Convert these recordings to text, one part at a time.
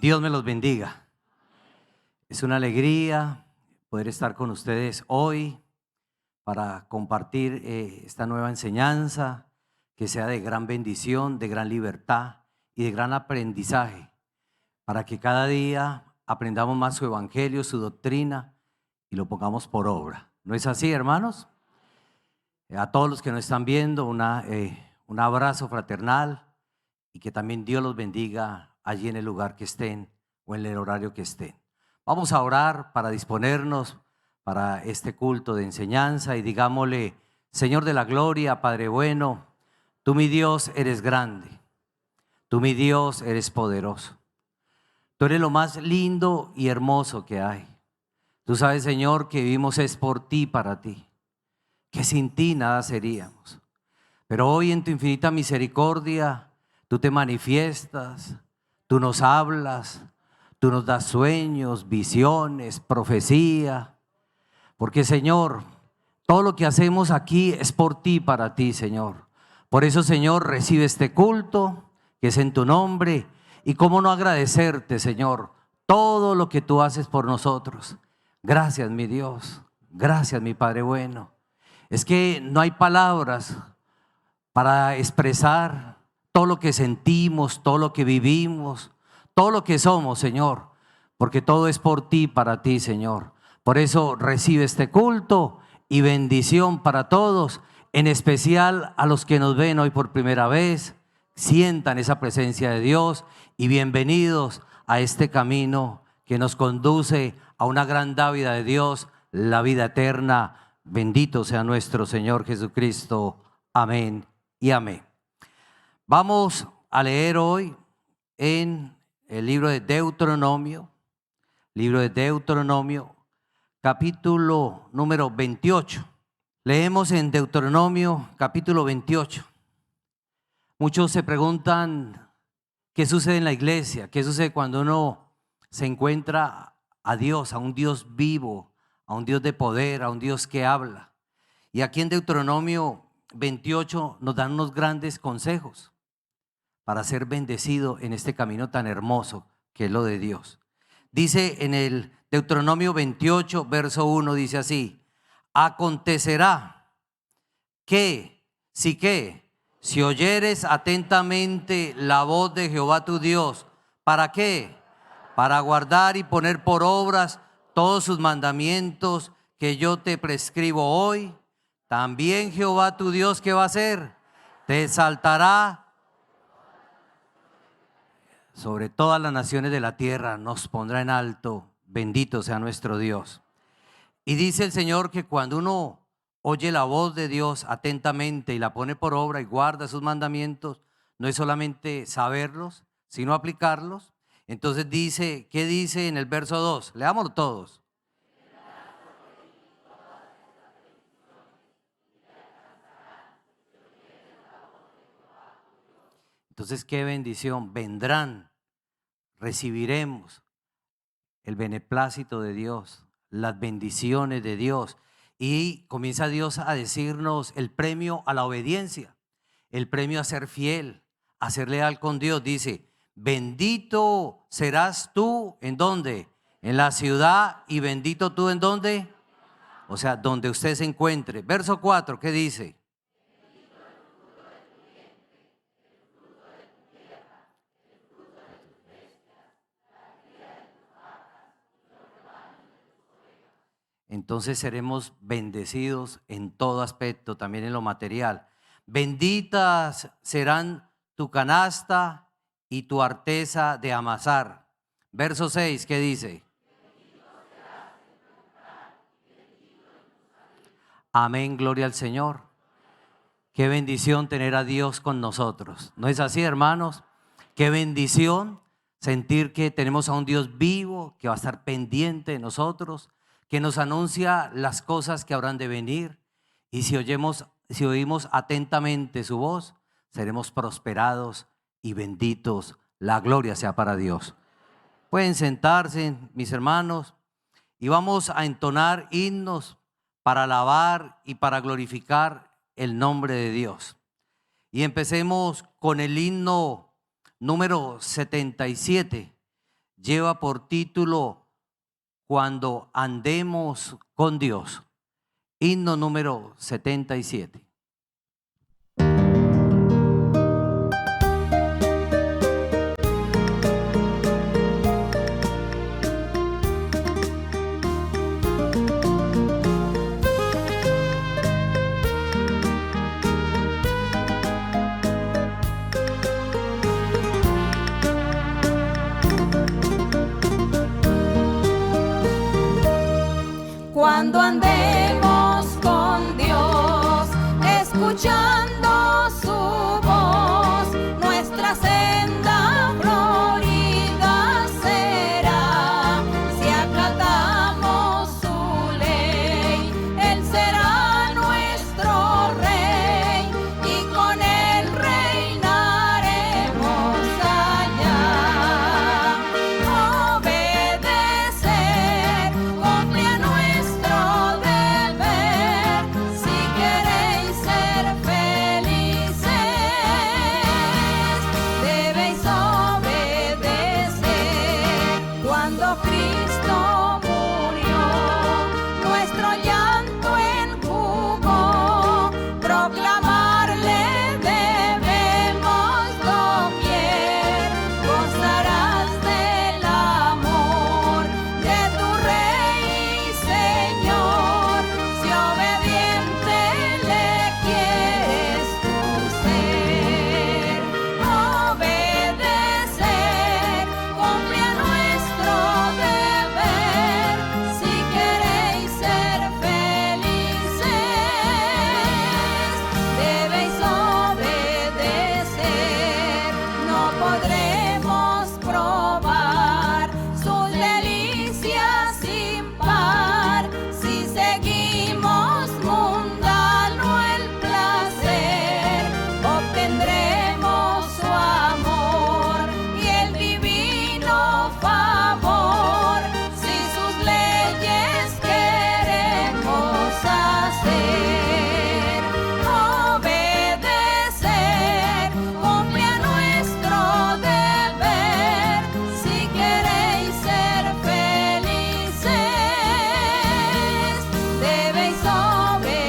Dios me los bendiga. Es una alegría poder estar con ustedes hoy para compartir esta nueva enseñanza que sea de gran bendición, de gran libertad y de gran aprendizaje, para que cada día aprendamos más su evangelio, su doctrina y lo pongamos por obra. ¿No es así, hermanos? A todos los que nos están viendo, un abrazo fraternal y que también Dios los bendiga allí en el lugar que estén o en el horario que estén. Vamos a orar para disponernos para este culto de enseñanza y digámosle: Señor de la gloria, Padre bueno, tú mi Dios eres grande, tú mi Dios eres poderoso, tú eres lo más lindo y hermoso que hay. Tú sabes, Señor, que vivimos es por ti, para ti, que sin ti nada seríamos. Pero hoy en tu infinita misericordia, tú te manifiestas, tú nos hablas, tú nos das sueños, visiones, profecía. Porque, Señor, todo lo que hacemos aquí es por ti, para ti, Señor. Por eso, Señor, recibe este culto que es en tu nombre. Y cómo no agradecerte, Señor, todo lo que tú haces por nosotros. Gracias, mi Dios. Gracias, mi Padre bueno. Es que no hay palabras para expresar todo lo que sentimos, todo lo que vivimos, todo lo que somos, Señor, porque todo es por ti, para ti, Señor. Por eso recibe este culto y bendición para todos, en especial a los que nos ven hoy por primera vez. Sientan esa presencia de Dios y bienvenidos a este camino que nos conduce a una gran dávida de Dios, la vida eterna. Bendito sea nuestro Señor Jesucristo. Amén y amén. Vamos a leer hoy en el libro de Deuteronomio, capítulo número 28. Leemos en Deuteronomio capítulo 28. Muchos se preguntan qué sucede en la iglesia, qué sucede cuando uno se encuentra a Dios, a un Dios vivo, a un Dios de poder, a un Dios que habla. Y aquí en Deuteronomio 28 nos dan unos grandes consejos para ser bendecido en este camino tan hermoso que es lo de Dios. Dice en el Deuteronomio 28, verso 1, dice así: acontecerá que, si oyeres atentamente la voz de Jehová tu Dios, ¿para qué? Para guardar y poner por obras todos sus mandamientos que yo te prescribo hoy, también Jehová tu Dios, ¿qué va a hacer? Te exaltará sobre todas las naciones de la tierra, nos pondrá en alto. Bendito sea nuestro Dios. Y dice el Señor que cuando uno oye la voz de Dios atentamente y la pone por obra y guarda sus mandamientos, no es solamente saberlos, sino aplicarlos. Entonces dice, ¿qué dice en el verso 2? Leámoslo todos. Entonces, qué bendición. Vendrán, recibiremos el beneplácito de Dios, las bendiciones de Dios. Y comienza Dios a decirnos el premio a la obediencia, el premio a ser fiel, a ser leal con Dios. Dice: bendito serás tú, ¿en dónde? En la ciudad, y bendito tú, ¿en dónde? O sea, donde usted se encuentre. Verso 4, ¿qué dice? Entonces seremos bendecidos en todo aspecto, también en lo material. Benditas serán tu canasta y tu arteza de amasar. Verso 6, ¿qué dice? Amén, gloria al Señor. Qué bendición tener a Dios con nosotros. ¿No es así, hermanos? Qué bendición sentir que tenemos a un Dios vivo que va a estar pendiente de nosotros, que nos anuncia las cosas que habrán de venir. Y si oímos atentamente su voz, seremos prosperados y benditos. La gloria sea para Dios. Pueden sentarse, mis hermanos, y vamos a entonar himnos para alabar y para glorificar el nombre de Dios. Y empecemos con el himno número 77. lleva por título Cuando andemos con Dios. Himno número 77. Cuando andemos con Dios, escuchando su voz, nuestra senda florida será. Si acatamos su ley, Él será nuestro Rey y con Él reinaremos allá. Obedecer, cumplir nuestro deber, si queréis ser felices, debéis obedecer. Cuando Cristo murió, nuestro llanto enjugó, proclamarle debemos doquier. Gozarás del amor de tu Rey y Señor, si obediente le quieres tú ser. Obedecer, cumplir nuestro deber, si queréis ser felices, debéis obedecer. No podremos probar sus delicias sin par, si seguimos mundano el placer. Obtendremos su amor y el divino favor, si sus leyes queremos hacer. Obedecer, cumplir nuestro deber, si queréis ser felices, debéis obedecer.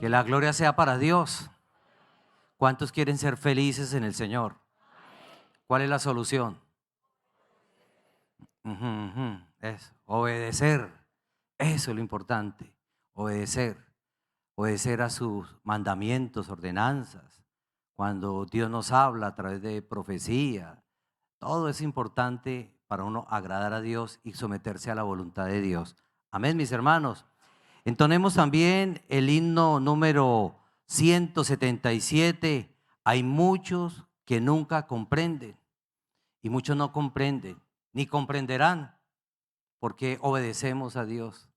Que la gloria sea para Dios. ¿Cuántos quieren ser felices en el Señor? ¿Cuál es la solución? Es obedecer. Eso es lo importante. Obedecer. Obedecer a sus mandamientos, ordenanzas. Cuando Dios nos habla a través de profecía. Todo es importante para uno agradar a Dios y someterse a la voluntad de Dios. Amén, mis hermanos. Entonemos también el himno número 177. Hay muchos que nunca comprenden y muchos no comprenden ni comprenderán por qué obedecemos a Dios,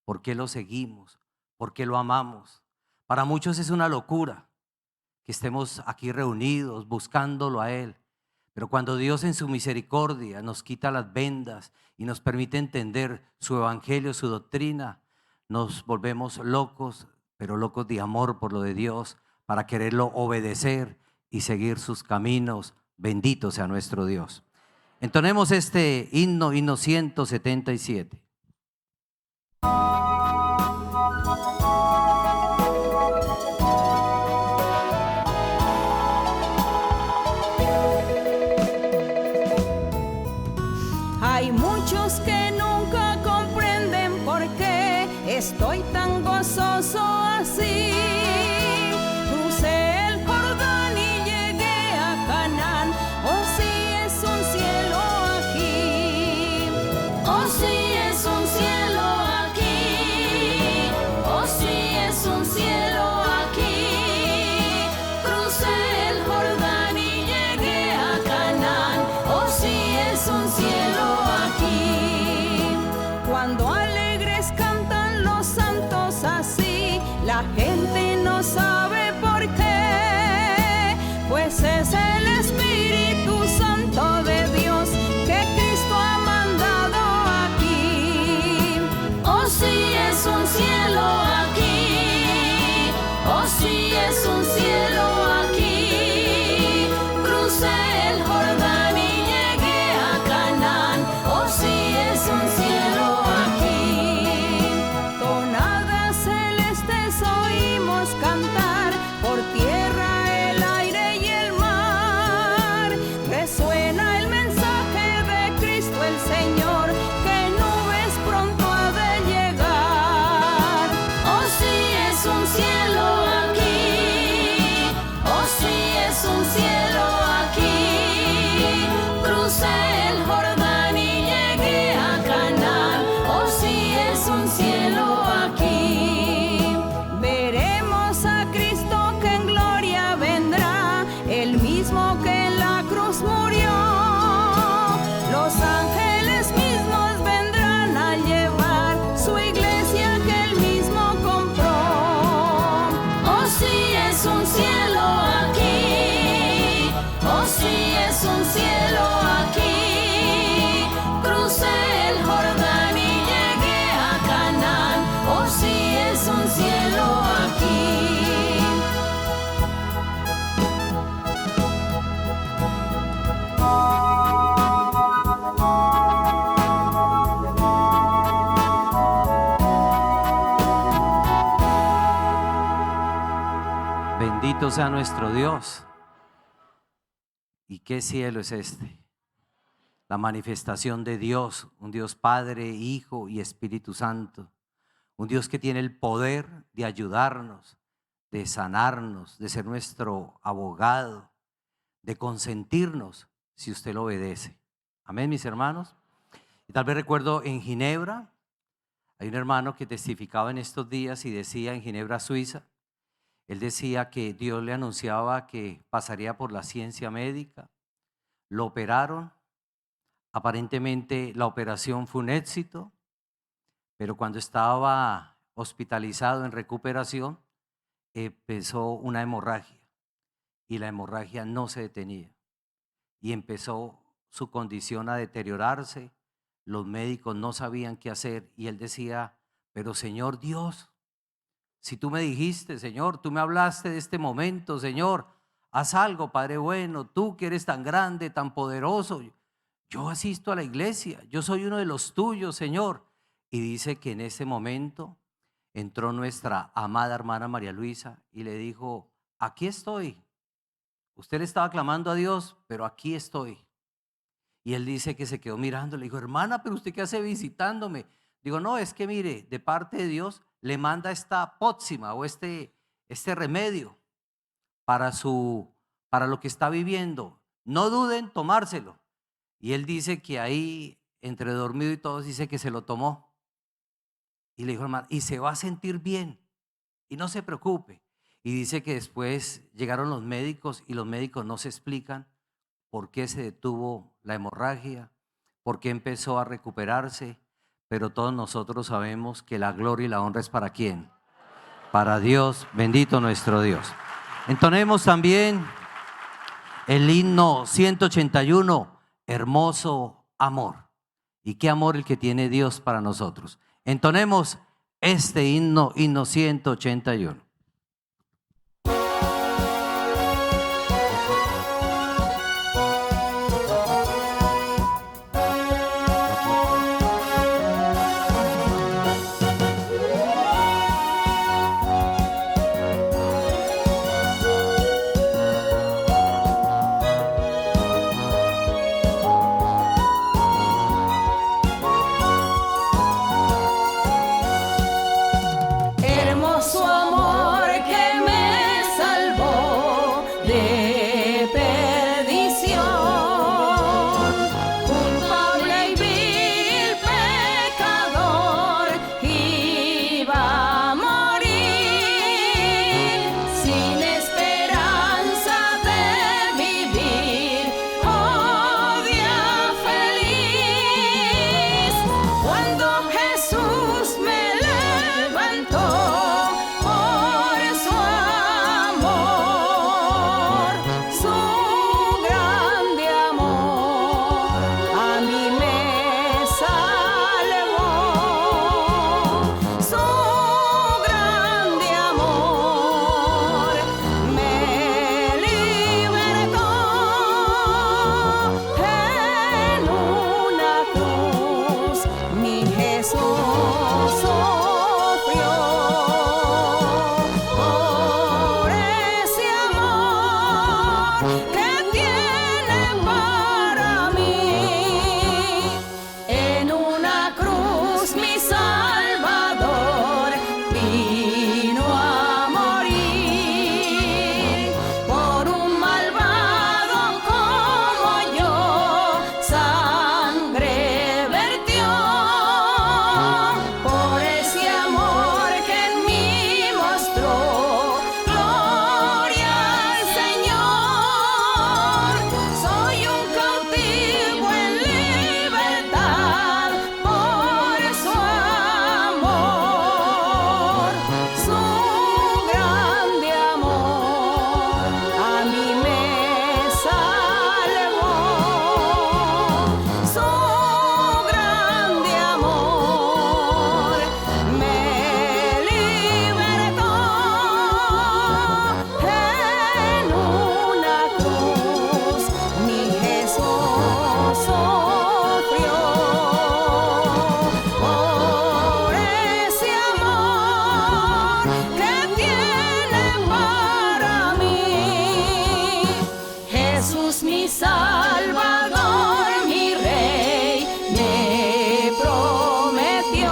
por qué lo seguimos, por qué lo amamos. Para muchos es una locura que estemos aquí reunidos buscándolo a Él, pero cuando Dios en su misericordia nos quita las vendas y nos permite entender su evangelio, su doctrina, nos volvemos locos, pero locos de amor por lo de Dios, para quererlo obedecer y seguir sus caminos. Bendito sea nuestro Dios. Entonemos este himno 177. Hay muchos que nunca comprenden por qué estoy tan gozoso así. Crucé el Jordán y llegué a Canaán. Oh, sí es un cielo aquí. Oh, sí es un cielo aquí. Oh, sí es un cielo aquí. Crucé el Jordán y llegué a Canaán. Oh, sí es un cielo aquí. Cuando alegres cantan los santos así, la gente no sabe por qué, pues es el Espíritu Santo de Dios que Cristo ha mandado. Bendito sea nuestro Dios. ¿Y qué cielo es este? La manifestación de Dios, un Dios Padre, Hijo y Espíritu Santo. Un Dios que tiene el poder de ayudarnos, de sanarnos, de ser nuestro abogado, de consentirnos si usted lo obedece. Amén, mis hermanos. Y tal vez recuerdo en Ginebra, hay un hermano que testificaba en estos días y decía en Ginebra, Suiza, él decía que Dios le anunciaba que pasaría por la ciencia médica. Lo operaron, aparentemente la operación fue un éxito, pero cuando estaba hospitalizado en recuperación, empezó una hemorragia y la hemorragia no se detenía y empezó su condición a deteriorarse. Los médicos no sabían qué hacer y él decía, pero Señor Dios, si tú me dijiste, Señor, tú me hablaste de este momento, Señor, haz algo, Padre bueno, tú que eres tan grande, tan poderoso. Yo asisto a la iglesia, yo soy uno de los tuyos, Señor. Y dice que en ese momento entró nuestra amada hermana María Luisa y le dijo, aquí estoy. Usted le estaba clamando a Dios, pero aquí estoy. Y él dice que se quedó mirando, le dijo, hermana, pero ¿usted qué hace visitándome? Digo, no, es que mire, de parte de Dios le manda esta pócima o este remedio para lo que está viviendo. No duden en tomárselo. Y él dice que ahí, entre dormido y todo, dice que se lo tomó. Y le dijo, hermano, y se va a sentir bien. Y no se preocupe. Y dice que después llegaron los médicos y los médicos no se explican por qué se detuvo la hemorragia, por qué empezó a recuperarse. Pero todos nosotros sabemos que la gloria y la honra es ¿para quién? Para Dios, bendito nuestro Dios. Entonemos también el himno 181, hermoso amor. Y qué amor el que tiene Dios para nosotros. Entonemos este himno 181. Hermoso amor que me salvó de perdición, culpable y vil pecador, iba a morir sin esperanza de vivir, oh día feliz, cuando Jesús me levantó. Salvador, mi Rey, me prometió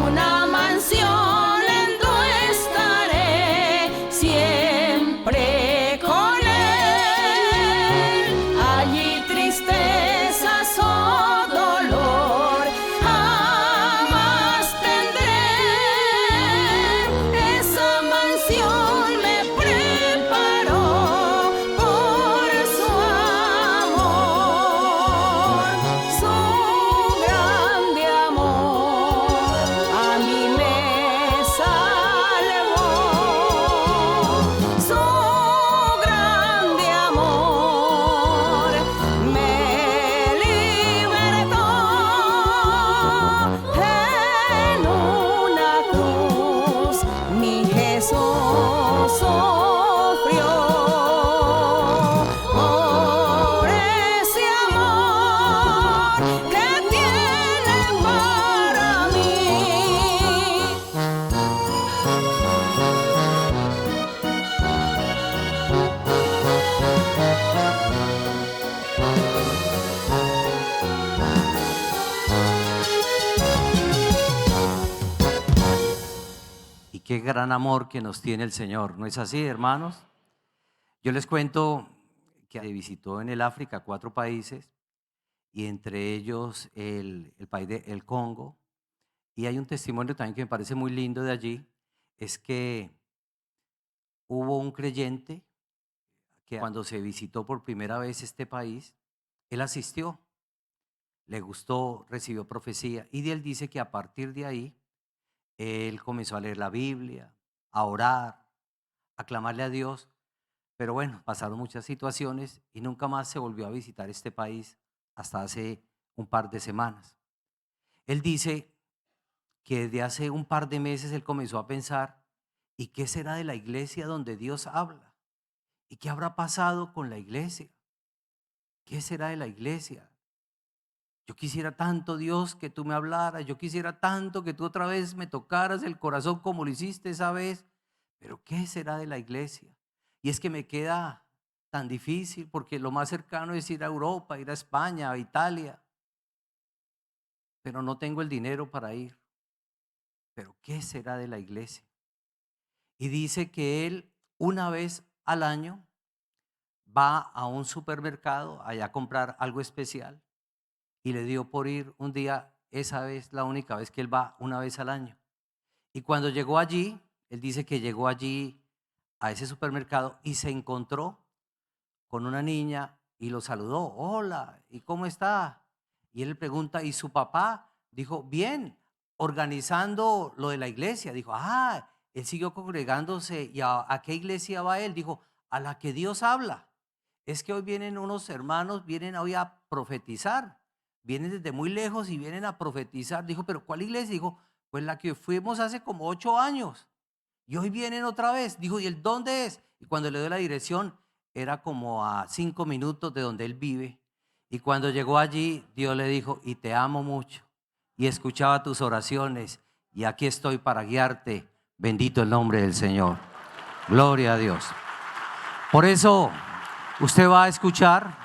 una mansión en donde estaré siempre con Él. Allí tristezas o dolor jamás tendré. Esa mansión me preparó por su amor, su grande amor a mí me salvó, su grande amor me libertó. En una cruz mi Jesús sufrió por ese amor que tiene para mí. Y qué gran amor que nos tiene el Señor, ¿no es así, hermanos? Yo les cuento que visitó en el África 4 países y entre ellos el país del Congo. Y hay un testimonio también que me parece muy lindo de allí, es que hubo un creyente que cuando se visitó por primera vez este país, él asistió, le gustó, recibió profecía y él dice que a partir de ahí él comenzó a leer la Biblia, a orar, a clamarle a Dios, pero bueno, pasaron muchas situaciones y nunca más se volvió a visitar este país hasta hace un par de semanas. Él dice que desde hace un par de meses él comenzó a pensar, ¿y qué será de la iglesia donde Dios habla? ¿Y qué habrá pasado con la iglesia? ¿Qué será de la iglesia? Yo quisiera tanto, Dios, que tú me hablaras, yo quisiera tanto que tú otra vez me tocaras el corazón como lo hiciste esa vez, pero ¿qué será de la iglesia? Y es que me queda tan difícil porque lo más cercano es ir a Europa, ir a España, a Italia, pero no tengo el dinero para ir. Pero ¿qué será de la iglesia? Y dice que él una vez al año va a un supermercado allá a comprar algo especial y le dio por ir un día, esa vez la única vez que él va una vez al año. Y cuando llegó allí, él dice que llegó allí a ese supermercado y se encontró con una niña y lo saludó. Hola, ¿y cómo está? Y él le pregunta, ¿y su papá? Dijo, bien, organizando lo de la iglesia. Dijo, él siguió congregándose. ¿Y a qué iglesia va él? Dijo, a la que Dios habla. Es que hoy vienen unos hermanos, vienen hoy a profetizar. Vienen desde muy lejos y vienen a profetizar. Dijo, ¿pero cuál iglesia? Dijo, pues la que fuimos hace como 8 años. Y hoy vienen otra vez. Dijo, ¿y el dónde es? Y cuando le dio la dirección, era como a 5 minutos de donde él vive. Y cuando llegó allí, Dios le dijo, y te amo mucho. Y escuchaba tus oraciones. Y aquí estoy para guiarte. Bendito el nombre del Señor. Gloria a Dios. Por eso, usted va a escuchar.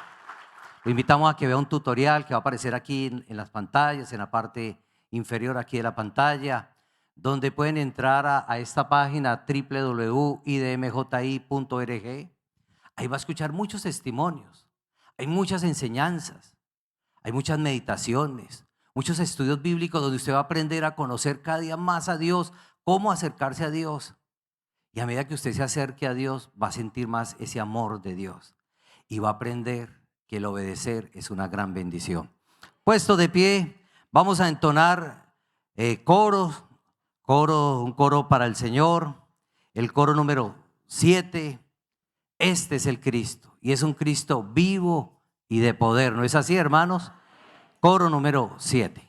Lo invitamos a que vea un tutorial que va a aparecer aquí en las pantallas, en la parte inferior aquí de la pantalla, donde pueden entrar a esta página www.idmji.org. Ahí va a escuchar muchos testimonios, hay muchas enseñanzas, hay muchas meditaciones, muchos estudios bíblicos donde usted va a aprender a conocer cada día más a Dios, cómo acercarse a Dios. Y a medida que usted se acerque a Dios, va a sentir más ese amor de Dios y va a aprender que el obedecer es una gran bendición. Puesto de pie, vamos a entonar un coro para el Señor, el coro número 7. Este es el Cristo y es un Cristo vivo y de poder, ¿no es así, hermanos? Coro número 7.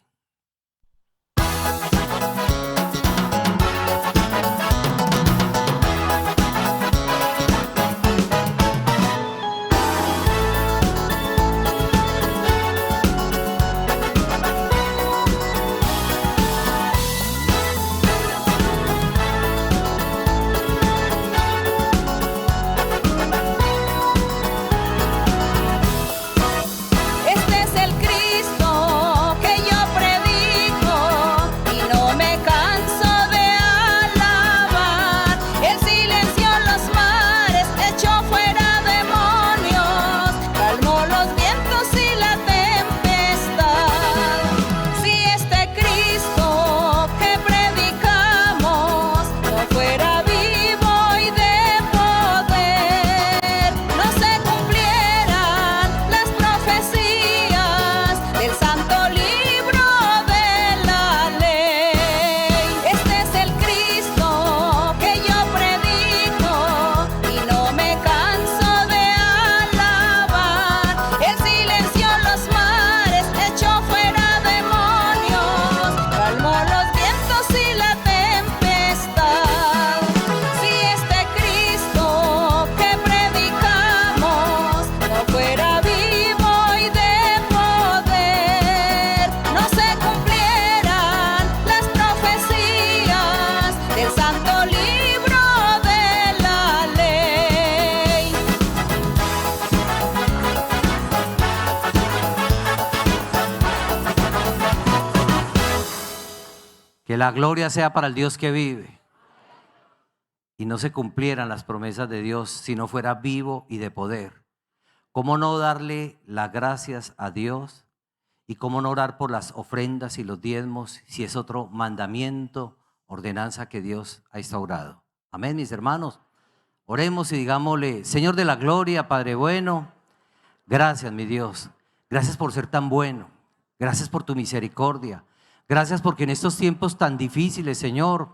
la gloria sea para el Dios que vive. Y no se cumplieran las promesas de Dios si no fuera vivo y de poder. ¿Cómo no darle las gracias a Dios? ¿Y cómo no orar por las ofrendas y los diezmos si es otro mandamiento, ordenanza que Dios ha instaurado? Amén, mis hermanos. Oremos y digámosle: Señor de la gloria, Padre bueno, gracias, mi Dios. Gracias por ser tan bueno. Gracias por tu misericordia. Gracias porque en estos tiempos tan difíciles, Señor,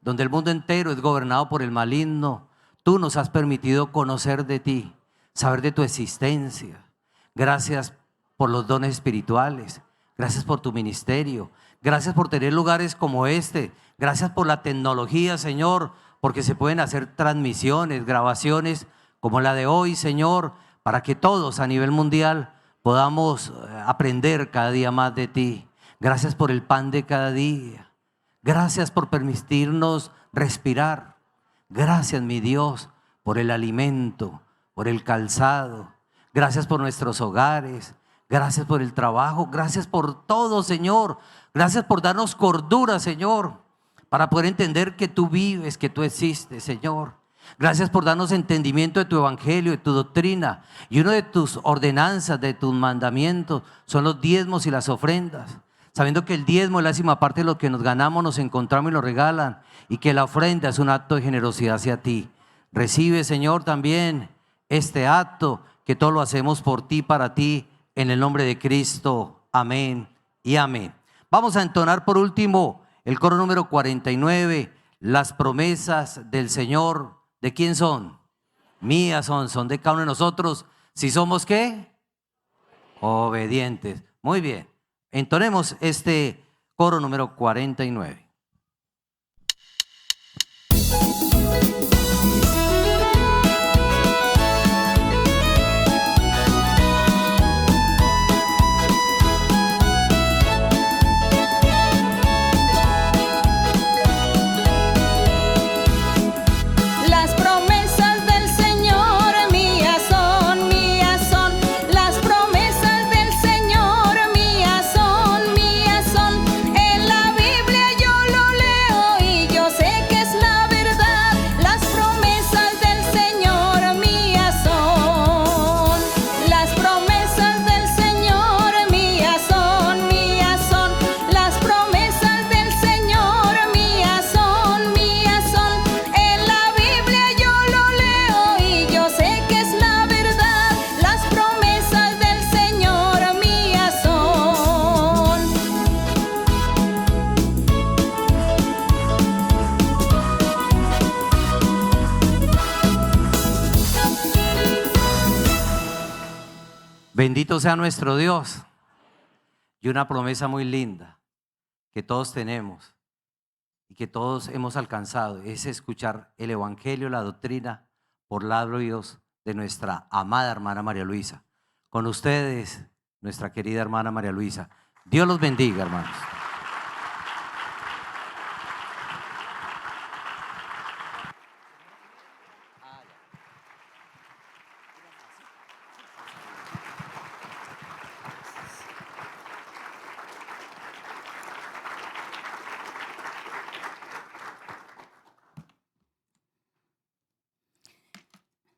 donde el mundo entero es gobernado por el maligno, tú nos has permitido conocer de ti, saber de tu existencia. Gracias por los dones espirituales. Gracias por tu ministerio. Gracias por tener lugares como este. Gracias por la tecnología, Señor, porque se pueden hacer transmisiones, grabaciones como la de hoy, Señor, para que todos a nivel mundial podamos aprender cada día más de ti. Gracias por el pan de cada día. Gracias por permitirnos respirar. Gracias, mi Dios, por el alimento, por el calzado. Gracias por nuestros hogares. Gracias por el trabajo. Gracias por todo, Señor. Gracias por darnos cordura, Señor, para poder entender que tú vives, que tú existes, Señor. Gracias por darnos entendimiento de tu evangelio, de tu doctrina. Y una de tus ordenanzas, de tus mandamientos, son los diezmos y las ofrendas. Sabiendo que el diezmo es la décima parte de lo que nos ganamos, nos encontramos y nos regalan. Y que la ofrenda es un acto de generosidad hacia ti. Recibe, Señor, también este acto, que todo lo hacemos por ti, para ti, en el nombre de Cristo. Amén y amén. Vamos a entonar por último el coro número 49. Las promesas del Señor, ¿de quién son? Mías son de cada uno de nosotros. Si somos, ¿qué? Obedientes. Muy bien. Entonemos este coro número 49. Las promesas del Señor mías son, mías son. Las promesas del Señor mías son, mías son. En la Biblia yo lo leo y yo sé que es la verdad. Las promesas del Señor mías son. Las promesas del Señor mías son, mías son. Las promesas del Señor mías son, mías son. En la Biblia yo lo leo y yo sé que es la verdad. Las promesas del Señor mías son. Bendito sea nuestro Dios. Y una promesa muy linda que todos tenemos y que todos hemos alcanzado es escuchar el evangelio, la doctrina por labios de nuestra amada hermana María Luisa. Con ustedes, nuestra querida hermana María Luisa. Dios los bendiga, hermanos.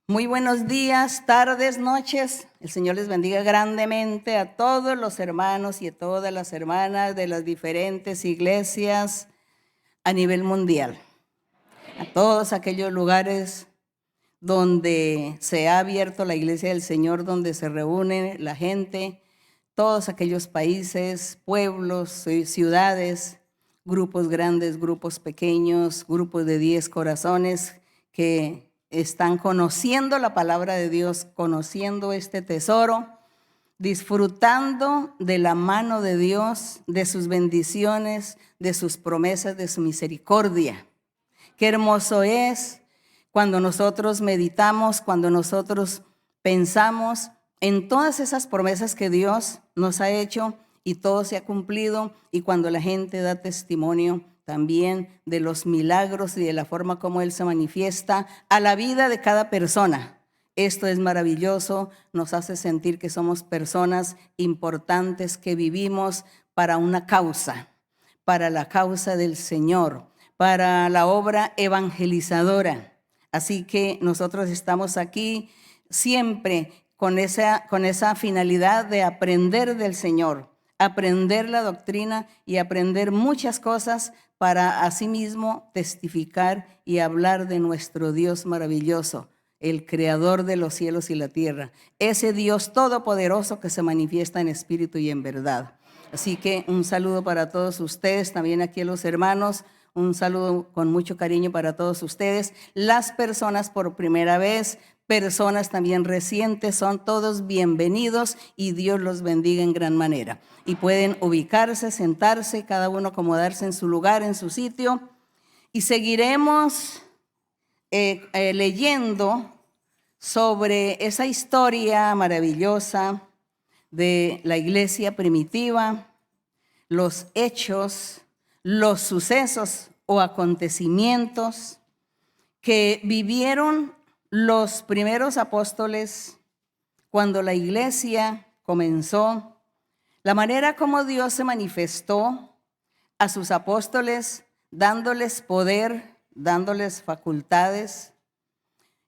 Muy buenos días, tardes, noches. El Señor les bendiga grandemente a todos los hermanos y a todas las hermanas de las diferentes iglesias a nivel mundial. A todos aquellos lugares donde se ha abierto la iglesia del Señor, donde se reúne la gente, todos aquellos países, pueblos, ciudades, grupos grandes, grupos pequeños, grupos de 10 corazones que están conociendo la palabra de Dios, conociendo este tesoro, disfrutando de la mano de Dios, de sus bendiciones, de sus promesas, de su misericordia. Qué hermoso es cuando nosotros meditamos, cuando nosotros pensamos en todas esas promesas que Dios nos ha hecho y todo se ha cumplido, y cuando la gente da testimonio también de los milagros y de la forma como Él se manifiesta a la vida de cada persona. Esto es maravilloso, nos hace sentir que somos personas importantes, que vivimos para una causa, para la causa del Señor, para la obra evangelizadora. Así que nosotros estamos aquí siempre con esa finalidad de aprender del Señor, aprender la doctrina y aprender muchas cosas para asimismo testificar y hablar de nuestro Dios maravilloso, el creador de los cielos y la tierra, ese Dios todopoderoso que se manifiesta en espíritu y en verdad. Así que un saludo para todos ustedes, también aquí a los hermanos, un saludo con mucho cariño para todos ustedes. Las personas por primera vez, personas también recientes, son todos bienvenidos y Dios los bendiga en gran manera. Y pueden ubicarse, sentarse, cada uno acomodarse en su lugar, en su sitio. Y seguiremos leyendo sobre esa historia maravillosa de la iglesia primitiva, los hechos, los sucesos o acontecimientos que vivieron los primeros apóstoles cuando la iglesia comenzó, la manera como Dios se manifestó a sus apóstoles, dándoles poder, dándoles facultades,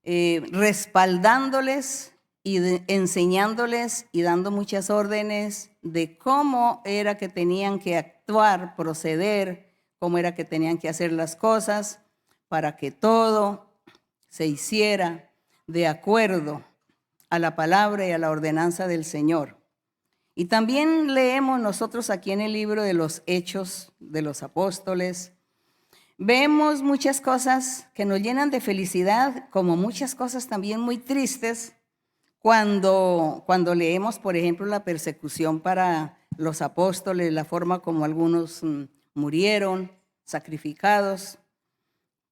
respaldándoles y enseñándoles y dando muchas órdenes de cómo era que tenían que actuar, proceder, cómo era que tenían que hacer las cosas para que todo se hiciera de acuerdo a la palabra y a la ordenanza del Señor. Y también leemos nosotros aquí en el libro de los Hechos de los Apóstoles, vemos muchas cosas que nos llenan de felicidad, como muchas cosas también muy tristes, cuando leemos, por ejemplo, la persecución para los apóstoles, la forma como algunos murieron, sacrificados.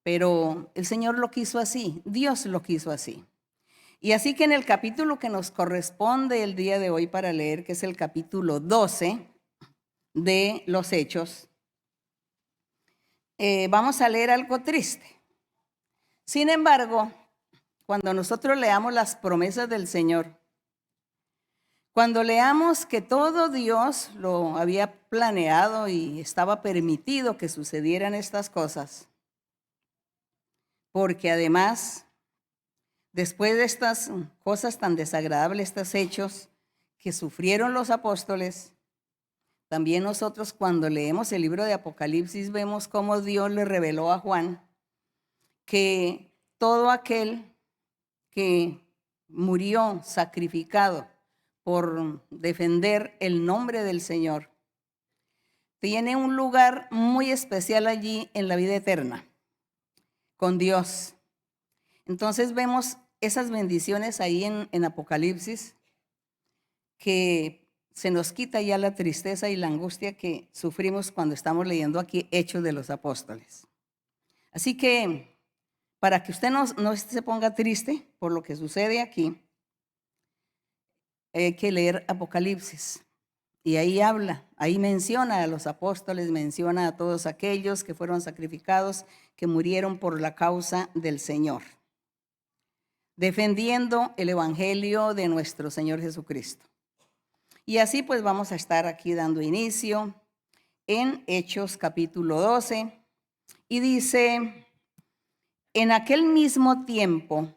Pero el Señor lo quiso así, Dios lo quiso así. Y así que en el capítulo que nos corresponde el día de hoy para leer, que es el capítulo 12 de los Hechos, vamos a leer algo triste. Sin embargo, cuando nosotros leamos las promesas del Señor, cuando leamos que todo Dios lo había planeado y estaba permitido que sucedieran estas cosas, porque además, después de estas cosas tan desagradables, estos hechos que sufrieron los apóstoles, también nosotros cuando leemos el libro de Apocalipsis vemos cómo Dios le reveló a Juan que todo aquel que murió sacrificado por defender el nombre del Señor tiene un lugar muy especial allí en la vida eterna con Dios. Entonces vemos esas bendiciones ahí en Apocalipsis, que se nos quita ya la tristeza y la angustia que sufrimos cuando estamos leyendo aquí Hechos de los Apóstoles. Así que para que usted no se ponga triste por lo que sucede aquí, hay que leer Apocalipsis. Y ahí habla, ahí menciona a los apóstoles, menciona a todos aquellos que fueron sacrificados, que murieron por la causa del Señor, defendiendo el evangelio de nuestro Señor Jesucristo. Y así pues vamos a estar aquí dando inicio en Hechos capítulo 12. Y dice: en aquel mismo tiempo,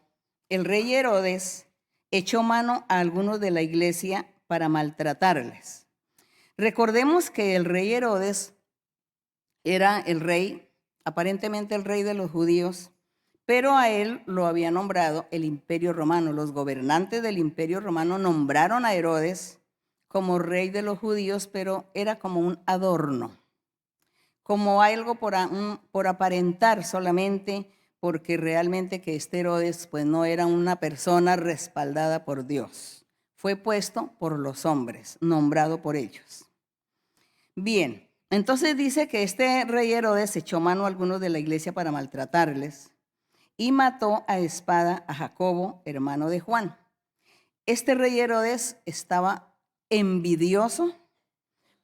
el rey Herodes echó mano a algunos de la iglesia para maltratarles. Recordemos que el rey Herodes era el rey, aparentemente el rey de los judíos, pero a él lo había nombrado el Imperio Romano. Los gobernantes del Imperio Romano nombraron a Herodes como rey de los judíos, pero era como un adorno, como algo por aparentar solamente, porque realmente que este Herodes pues no era una persona respaldada por Dios. Fue puesto por los hombres, nombrado por ellos. Bien, entonces dice que este rey Herodes echó mano a algunos de la iglesia para maltratarles y mató a espada a Jacobo, hermano de Juan. Este rey Herodes estaba envidioso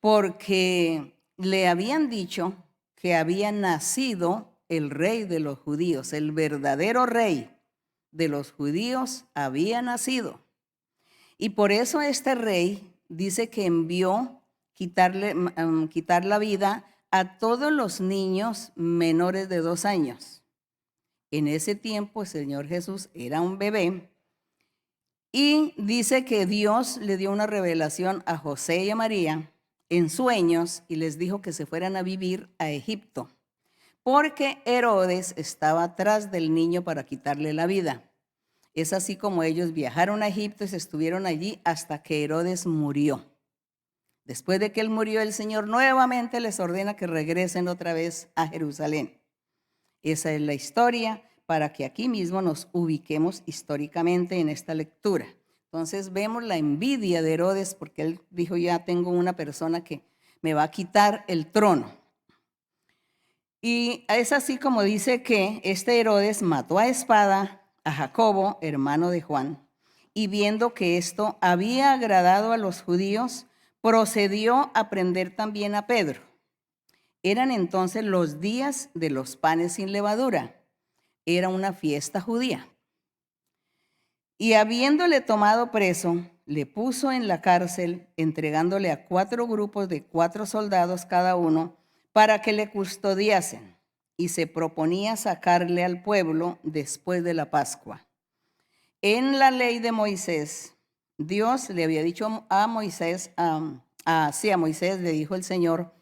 porque le habían dicho que había nacido el rey de los judíos, el verdadero rey de los judíos había nacido. Y por eso este rey dice que envió quitar la vida a todos los niños menores de 2 años. En ese tiempo el Señor Jesús era un bebé y dice que Dios le dio una revelación a José y a María en sueños y les dijo que se fueran a vivir a Egipto, porque Herodes estaba atrás del niño para quitarle la vida. Es así como ellos viajaron a Egipto y se estuvieron allí hasta que Herodes murió. Después de que él murió, el Señor nuevamente les ordena que regresen otra vez a Jerusalén. Esa es la historia para que aquí mismo nos ubiquemos históricamente en esta lectura. Entonces vemos la envidia de Herodes porque él dijo, ya tengo una persona que me va a quitar el trono. Y es así como dice que este Herodes mató a espada a Jacobo, hermano de Juan, y viendo que esto había agradado a los judíos, procedió a prender también a Pedro. Eran entonces los días de los panes sin levadura. Era una fiesta judía. Y habiéndole tomado preso, le puso en la cárcel, entregándole a 4 grupos de 4 soldados cada uno, para que le custodiasen, y se proponía sacarle al pueblo después de la Pascua. En la ley de Moisés, Dios le había dicho a Moisés, a Moisés le dijo el Señor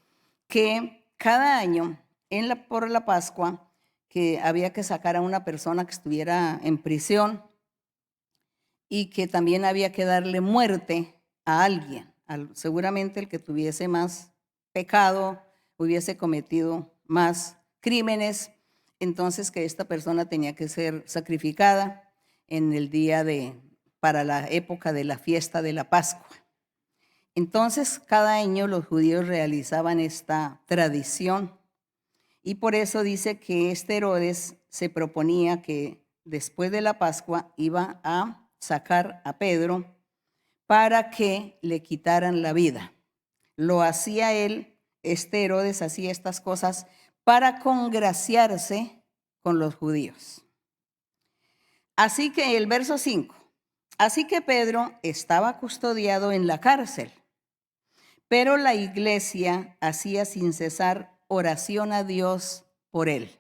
que cada año por la Pascua que había que sacar a una persona que estuviera en prisión y que también había que darle muerte a alguien, seguramente el que tuviese más pecado, hubiese cometido más crímenes, entonces que esta persona tenía que ser sacrificada en el día para la época de la fiesta de la Pascua. Entonces, cada año los judíos realizaban esta tradición y por eso dice que este Herodes se proponía que después de la Pascua iba a sacar a Pedro para que le quitaran la vida. Lo hacía él, este Herodes hacía estas cosas para congraciarse con los judíos. Así que el verso 5, así que Pedro estaba custodiado en la cárcel, pero la iglesia hacía sin cesar oración a Dios por él.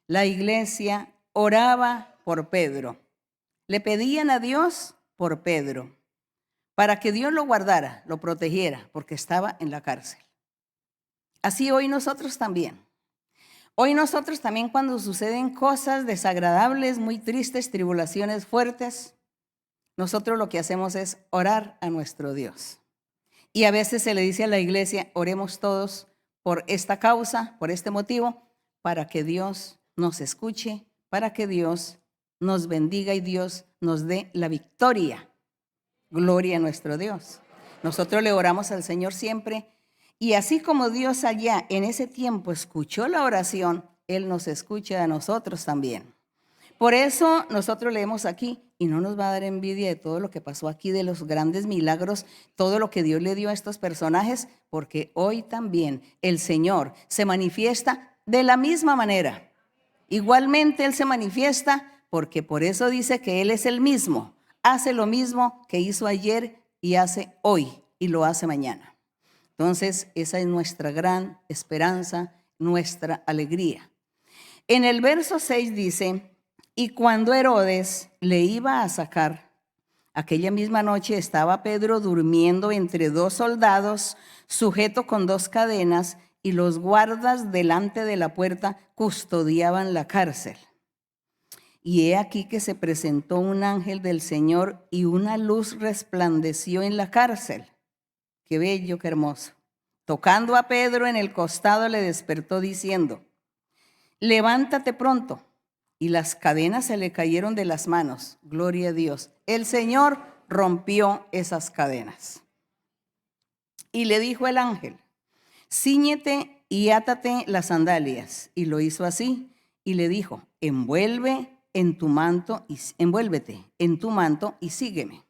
La iglesia oraba por Pedro. Le pedían a Dios por Pedro, para que Dios lo guardara, lo protegiera, porque estaba en la cárcel. Así hoy nosotros también. Hoy nosotros también cuando suceden cosas desagradables, muy tristes, tribulaciones fuertes, nosotros lo que hacemos es orar a nuestro Dios. Y a veces se le dice a la iglesia, oremos todos por esta causa, por este motivo, para que Dios nos escuche, para que Dios nos bendiga y Dios nos dé la victoria. Gloria a nuestro Dios. Nosotros le oramos al Señor siempre y así como Dios allá en ese tiempo escuchó la oración, Él nos escucha a nosotros también. Por eso nosotros leemos aquí y no nos va a dar envidia de todo lo que pasó aquí, de los grandes milagros, todo lo que Dios le dio a estos personajes, porque hoy también el Señor se manifiesta de la misma manera. Igualmente Él se manifiesta porque por eso dice que Él es el mismo. Hace lo mismo que hizo ayer y hace hoy y lo hace mañana. Entonces esa es nuestra gran esperanza, nuestra alegría. En el verso 6 dice, y cuando Herodes le iba a sacar, aquella misma noche estaba Pedro durmiendo entre 2 soldados, sujeto con 2 cadenas, y los guardas delante de la puerta custodiaban la cárcel. Y he aquí que se presentó un ángel del Señor y una luz resplandeció en la cárcel. Qué bello, qué hermoso. Tocando a Pedro en el costado le despertó diciendo, levántate pronto. Y las cadenas se le cayeron de las manos. Gloria a Dios. El Señor rompió esas cadenas. Y le dijo el ángel, cíñete y átate las sandalias. Y lo hizo así. Y le dijo, envuélvete en tu manto y sígueme.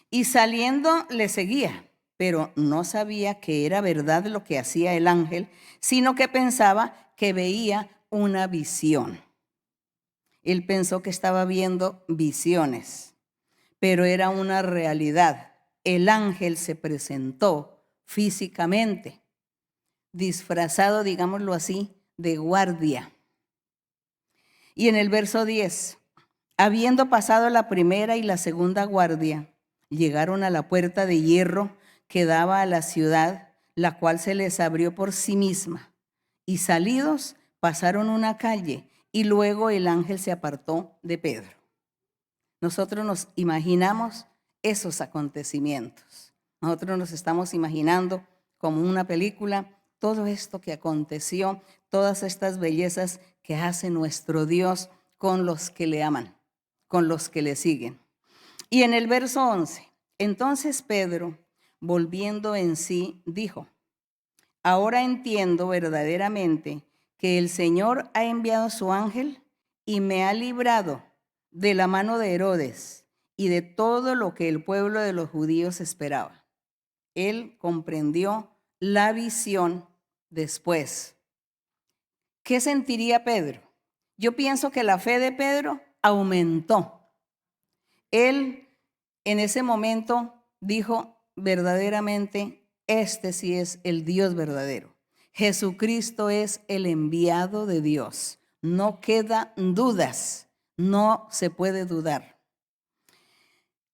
Y saliendo le seguía, pero no sabía que era verdad lo que hacía el ángel, sino que pensaba que veía una visión. Él pensó que estaba viendo visiones, pero era una realidad. El ángel se presentó físicamente. disfrazado, digámoslo así, de guardia. Y en el verso 10, habiendo pasado la primera y la segunda guardia, llegaron a la puerta de hierro que daba a la ciudad, la cual se les abrió por sí misma. Y salidos, pasaron una calle, y luego el ángel se apartó de Pedro. Nosotros nos imaginamos esos acontecimientos. Nosotros nos estamos imaginando como una película todo esto que aconteció, todas estas bellezas que hace nuestro Dios con los que le aman, con los que le siguen. Y en el verso 11, entonces Pedro, volviendo en sí, dijo: ahora entiendo verdaderamente que el Señor ha enviado su ángel y me ha librado de la mano de Herodes y de todo lo que el pueblo de los judíos esperaba. Él comprendió la visión después. ¿Qué sentiría Pedro? Yo pienso que la fe de Pedro aumentó. Él en ese momento dijo verdaderamente, este sí es el Dios verdadero. Jesucristo es el enviado de Dios. No quedan dudas, no se puede dudar.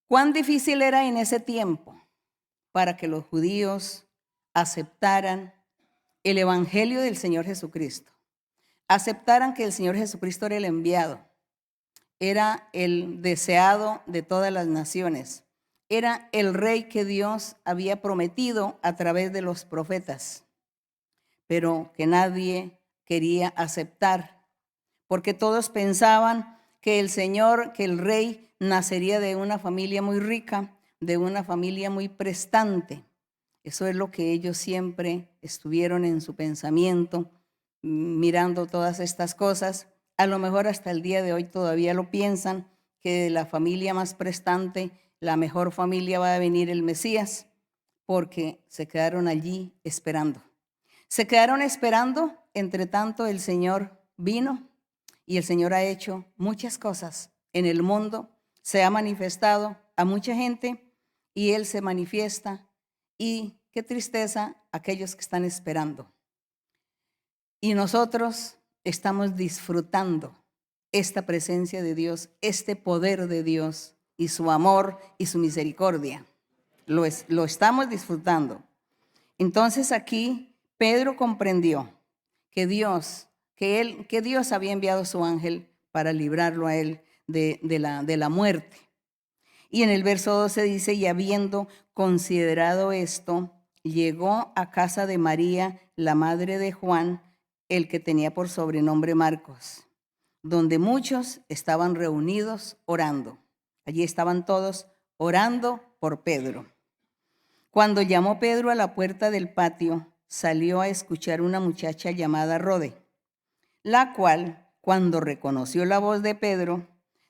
¿Cuán difícil era en ese tiempo para que los judíos aceptaran el evangelio del Señor Jesucristo? Aceptaran que el Señor Jesucristo era el enviado, era el deseado de todas las naciones, era el rey que Dios había prometido a través de los profetas, pero que nadie quería aceptar, porque todos pensaban que el Señor, que el rey nacería de una familia muy rica, de una familia muy prestante. Eso es lo que ellos siempre estuvieron en su pensamiento, mirando todas estas cosas. A lo mejor hasta el día de hoy todavía lo piensan, que de la familia más prestante, la mejor familia va a venir el Mesías, porque se quedaron allí esperando. Se quedaron esperando, entre tanto el Señor vino y el Señor ha hecho muchas cosas en el mundo, se ha manifestado a mucha gente y Él se manifiesta, y qué tristeza aquellos que están esperando. Y nosotros estamos disfrutando esta presencia de Dios, este poder de Dios y su amor y su misericordia. Lo estamos disfrutando. Entonces aquí Pedro comprendió que Dios había enviado su ángel para librarlo a él de la muerte. Y en el verso 12 dice: y habiendo considerado esto, llegó a casa de María, la madre de Juan, el que tenía por sobrenombre Marcos, donde muchos estaban reunidos orando. Allí estaban todos orando por Pedro. Cuando llamó Pedro a la puerta del patio, salió a escuchar una muchacha llamada Rode, la cual, cuando reconoció la voz de Pedro,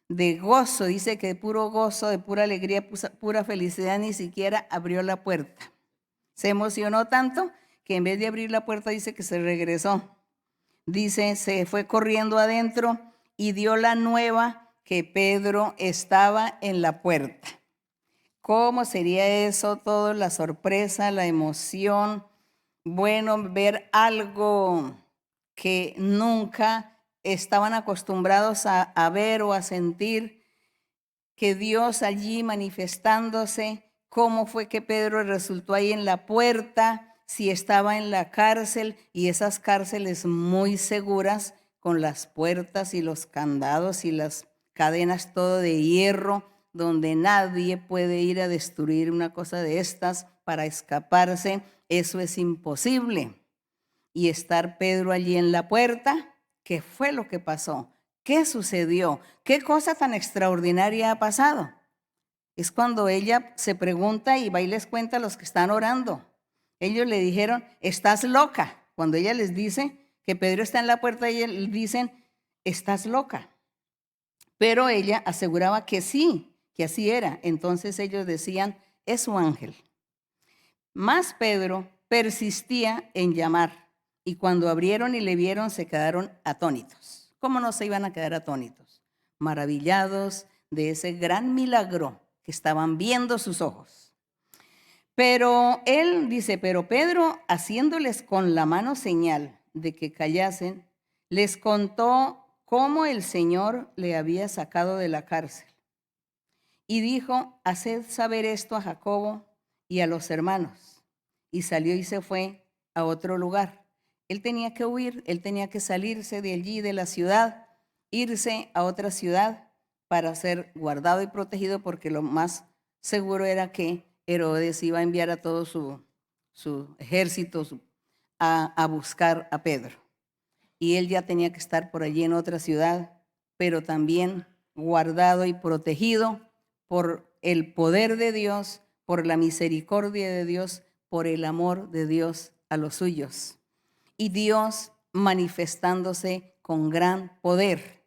de gozo, dice que de puro gozo, de pura alegría, pura felicidad, ni siquiera abrió la puerta. Se emocionó tanto que en vez de abrir la puerta dice que se regresó. Dice, se fue corriendo adentro y dio la nueva que Pedro estaba en la puerta. ¿Cómo sería eso? Todo la sorpresa, la emoción. Bueno, ver algo que nunca estaban acostumbrados a ver o a sentir, que Dios allí manifestándose. ¿Cómo fue que Pedro resultó ahí en la puerta? Si estaba en la cárcel, y esas cárceles muy seguras, con las puertas y los candados y las cadenas todo de hierro, donde nadie puede ir a destruir una cosa de estas para escaparse. Eso es imposible. Y estar Pedro allí en la puerta, ¿qué fue lo que pasó? ¿Qué sucedió? ¿Qué cosa tan extraordinaria ha pasado? Es cuando ella se pregunta y va y les cuenta a los que están orando. Ellos le dijeron, estás loca. Cuando ella les dice que Pedro está en la puerta, ellos le dicen, estás loca. Pero ella aseguraba que sí, que así era. Entonces ellos decían, es su ángel. Mas Pedro persistía en llamar, y cuando abrieron y le vieron, se quedaron atónitos. ¿Cómo no se iban a quedar atónitos? Maravillados de ese gran milagro que estaban viendo sus ojos. Pero él dice, pero Pedro, haciéndoles con la mano señal de que callasen, les contó cómo el Señor le había sacado de la cárcel. Y dijo, haced saber esto a Jacobo y a los hermanos. Y salió y se fue a otro lugar. Él tenía que huir, él tenía que salirse de allí, de la ciudad, irse a otra ciudad para ser guardado y protegido, porque lo más seguro era que Herodes iba a enviar a todo su ejército a buscar a Pedro. Y él ya tenía que estar por allí en otra ciudad, pero también guardado y protegido por el poder de Dios, por la misericordia de Dios, por el amor de Dios a los suyos. Y Dios manifestándose con gran poder,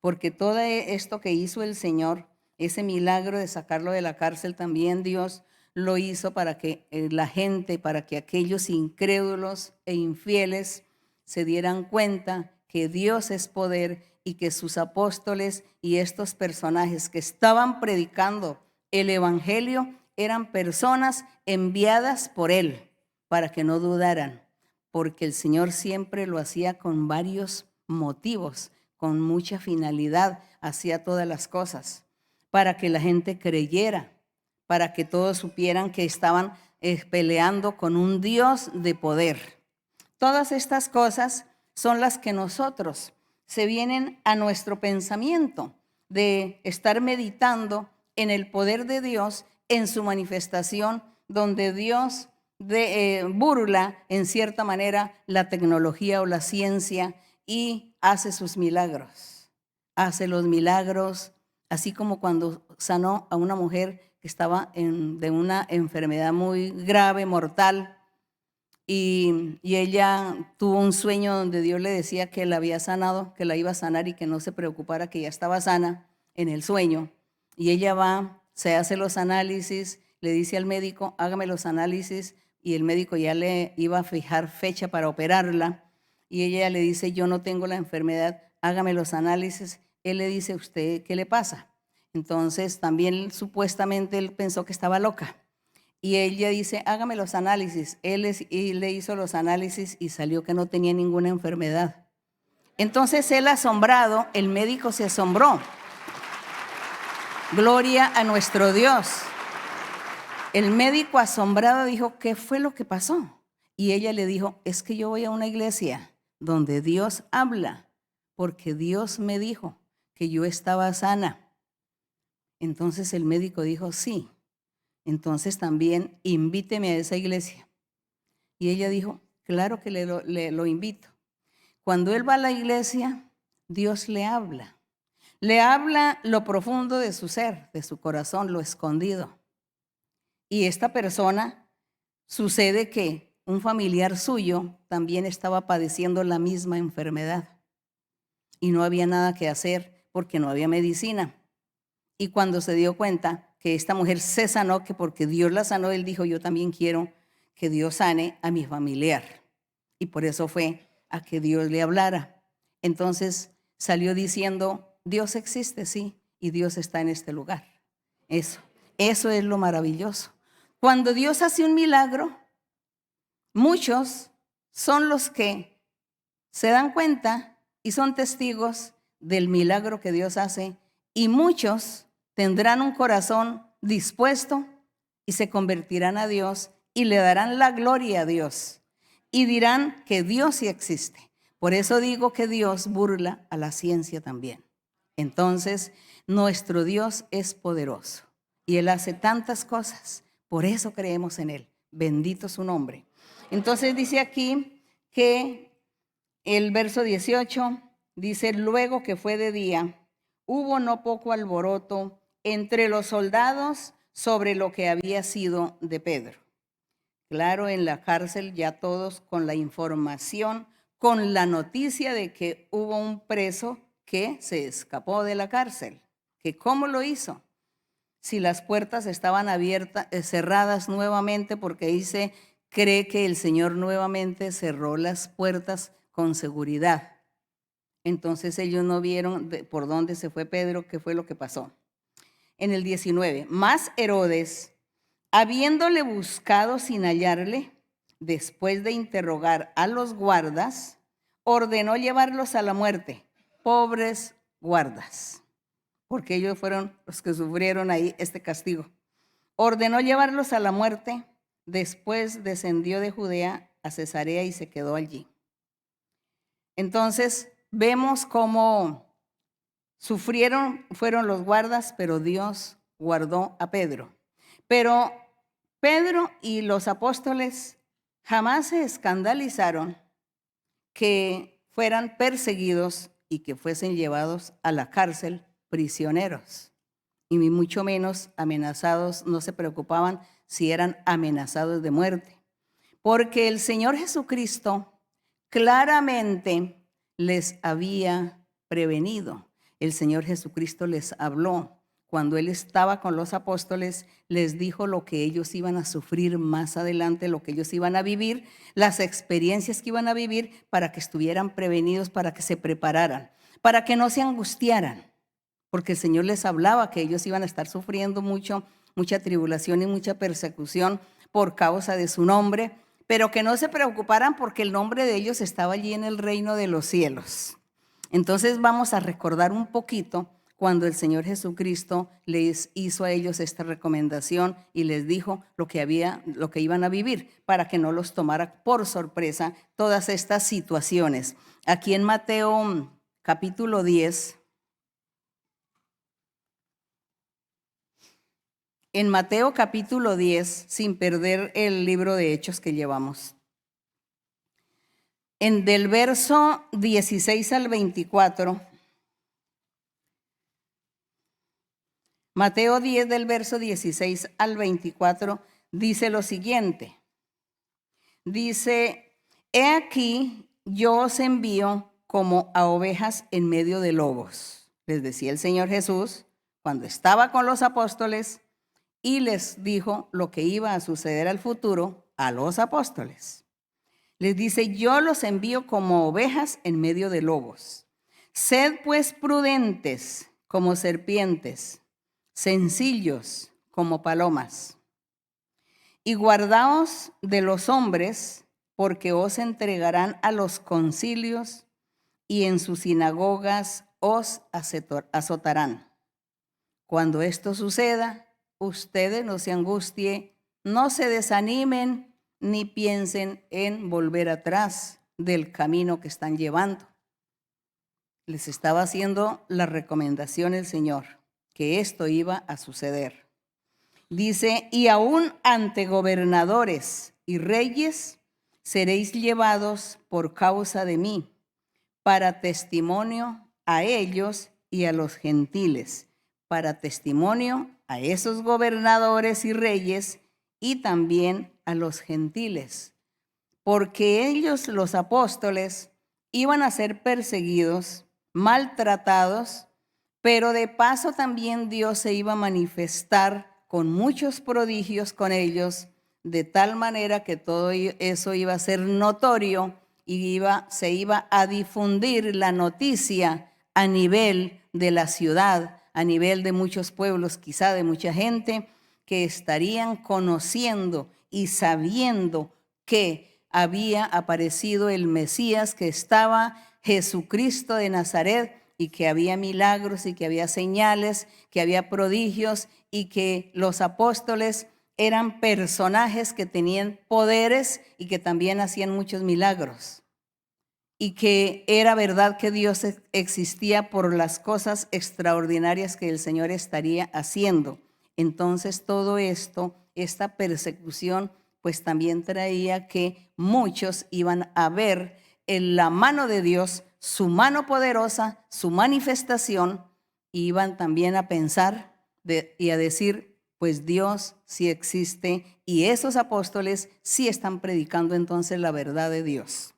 porque todo esto que hizo el Señor, ese milagro de sacarlo de la cárcel, también Dios lo hizo para que la gente, para que aquellos incrédulos e infieles se dieran cuenta que Dios es poder y que sus apóstoles y estos personajes que estaban predicando el evangelio eran personas enviadas por Él para que no dudaran, porque el Señor siempre lo hacía con varios motivos, con mucha finalidad, hacía todas las cosas para que la gente creyera, para que todos supieran que estaban peleando con un Dios de poder. Todas estas cosas son las que nosotros se vienen a nuestro pensamiento de estar meditando en el poder de Dios, en su manifestación, donde Dios burla en cierta manera la tecnología o la ciencia y hace sus milagros. Hace los milagros, así como cuando sanó a una mujer que estaba de una enfermedad muy grave, mortal, y ella tuvo un sueño donde Dios le decía que la había sanado, que la iba a sanar y que no se preocupara, que ya estaba sana en el sueño. Y ella va, se hace los análisis, le dice al médico, hágame los análisis, y el médico ya le iba a fijar fecha para operarla. Y ella le dice, yo no tengo la enfermedad, hágame los análisis. Él le dice, ¿usted qué le pasa? Entonces también supuestamente él pensó que estaba loca. Y ella dice, hágame los análisis. Él le hizo los análisis y salió que no tenía ninguna enfermedad. Entonces él asombrado, el médico se asombró. Gloria a nuestro Dios. El médico asombrado dijo, ¿qué fue lo que pasó? Y ella le dijo, es que yo voy a una iglesia donde Dios habla, porque Dios me dijo que yo estaba sana. Entonces el médico dijo, sí. Entonces también invíteme a esa iglesia. Y ella dijo, claro que lo invito. Cuando él va a la iglesia, Dios le habla. Le habla lo profundo de su ser, de su corazón, lo escondido. Y esta persona, sucede que un familiar suyo también estaba padeciendo la misma enfermedad. Y no había nada que hacer porque no había medicina. Y cuando se dio cuenta que esta mujer se sanó, que porque Dios la sanó, él dijo, yo también quiero que Dios sane a mi familiar. Y por eso fue a que Dios le hablara. Entonces salió diciendo, Dios existe, sí, y Dios está en este lugar. Eso es lo maravilloso. Cuando Dios hace un milagro, muchos son los que se dan cuenta y son testigos del milagro que Dios hace, y muchos tendrán un corazón dispuesto y se convertirán a Dios y le darán la gloria a Dios y dirán que Dios sí existe. Por eso digo que Dios burla a la ciencia también. Entonces, nuestro Dios es poderoso y Él hace tantas cosas. Por eso creemos en Él. Bendito su nombre. Entonces dice aquí que el verso 18 dice, luego que fue de día, hubo no poco alboroto entre los soldados sobre lo que había sido de Pedro. Claro, en la cárcel ya todos con la información, con la noticia de que hubo un preso que se escapó de la cárcel. ¿Que cómo lo hizo? Si las puertas estaban abiertas, cerradas nuevamente, porque dice, cree que el Señor nuevamente cerró las puertas con seguridad. Entonces ellos no vieron por dónde se fue Pedro, qué fue lo que pasó. En el 19, más Herodes Habiéndole buscado sin hallarle, después de interrogar a los guardas, ordenó llevarlos a la muerte. Pobres guardas, porque ellos fueron los que sufrieron ahí este castigo. Ordenó llevarlos a la muerte, después descendió de Judea a Cesarea y se quedó allí. Entonces vemos cómo fueron los guardas, pero Dios guardó a Pedro. Pero Pedro y los apóstoles jamás se escandalizaron que fueran perseguidos y que fuesen llevados a la cárcel prisioneros, y mucho menos amenazados. No se preocupaban si eran amenazados de muerte, porque el Señor Jesucristo claramente les había prevenido. El Señor Jesucristo les habló. Cuando Él estaba con los apóstoles, les dijo lo que ellos iban a sufrir más adelante, lo que ellos iban a vivir, las experiencias que iban a vivir, para que estuvieran prevenidos, para que se prepararan, para que no se angustiaran, porque el Señor les hablaba que ellos iban a estar sufriendo mucha tribulación y mucha persecución por causa de su nombre, pero que no se preocuparan porque el nombre de ellos estaba allí en el reino de los cielos. Entonces vamos a recordar un poquito cuando el Señor Jesucristo les hizo a ellos esta recomendación y les dijo lo que iban a vivir, para que no los tomara por sorpresa todas estas situaciones. Aquí en Mateo capítulo 10, sin perder el libro de Hechos que llevamos, del verso 16 al 24, Mateo 10 del verso 16 al 24 dice lo siguiente. Dice: he aquí yo os envío como a ovejas en medio de lobos. Les decía el Señor Jesús cuando estaba con los apóstoles y les dijo lo que iba a suceder al futuro a los apóstoles. Les dice: yo los envío como ovejas en medio de lobos. Sed pues prudentes como serpientes, sencillos como palomas, y guardaos de los hombres, porque os entregarán a los concilios y en sus sinagogas os azotarán. Cuando esto suceda, ustedes no se angustien, no se desanimen, ni piensen en volver atrás del camino que están llevando. Les estaba haciendo la recomendación el Señor, que esto iba a suceder. Dice: y aún ante gobernadores y reyes seréis llevados por causa de mí, para testimonio a ellos y a los gentiles, para testimonio a esos gobernadores y reyes y también a los gentiles, porque ellos, los apóstoles, iban a ser perseguidos, maltratados, pero de paso también Dios se iba a manifestar con muchos prodigios con ellos, de tal manera que todo eso iba a ser notorio y se iba a difundir la noticia a nivel de la ciudad, a nivel de muchos pueblos, quizá de mucha gente que estarían conociendo y sabiendo que había aparecido el Mesías, que estaba Jesucristo de Nazaret, y que había milagros y que había señales, que había prodigios, y que los apóstoles eran personajes que tenían poderes y que también hacían muchos milagros, y que era verdad que Dios existía por las cosas extraordinarias que el Señor estaría haciendo. Entonces todo esto, esta persecución, pues también traía que muchos iban a ver en la mano de Dios, su mano poderosa, su manifestación, y iban también a pensar y a decir: pues Dios sí existe, y esos apóstoles sí están predicando entonces la verdad de Dios.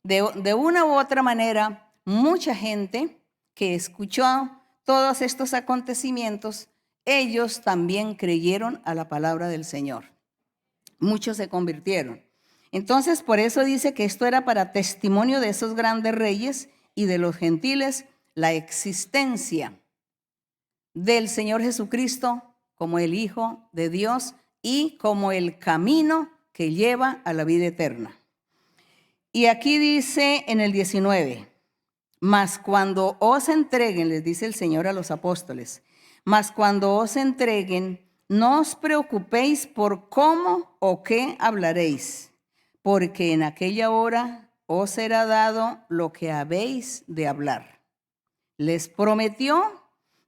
De una u otra manera, mucha gente que escuchó todos estos acontecimientos, ellos también creyeron a la palabra del Señor. Muchos se convirtieron. Entonces, por eso dice que esto era para testimonio de esos grandes reyes y de los gentiles, la existencia del Señor Jesucristo como el Hijo de Dios, y como el camino que lleva a la vida eterna. Y aquí dice en el 19, mas cuando os entreguen, les dice el Señor a los apóstoles, mas cuando os entreguen, no os preocupéis por cómo o qué hablaréis, porque en aquella hora os será dado lo que habéis de hablar. Les prometió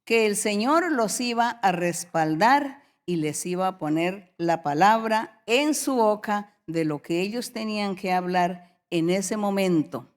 que el Señor los iba a respaldar y les iba a poner la palabra en su boca de lo que ellos tenían que hablar en ese momento.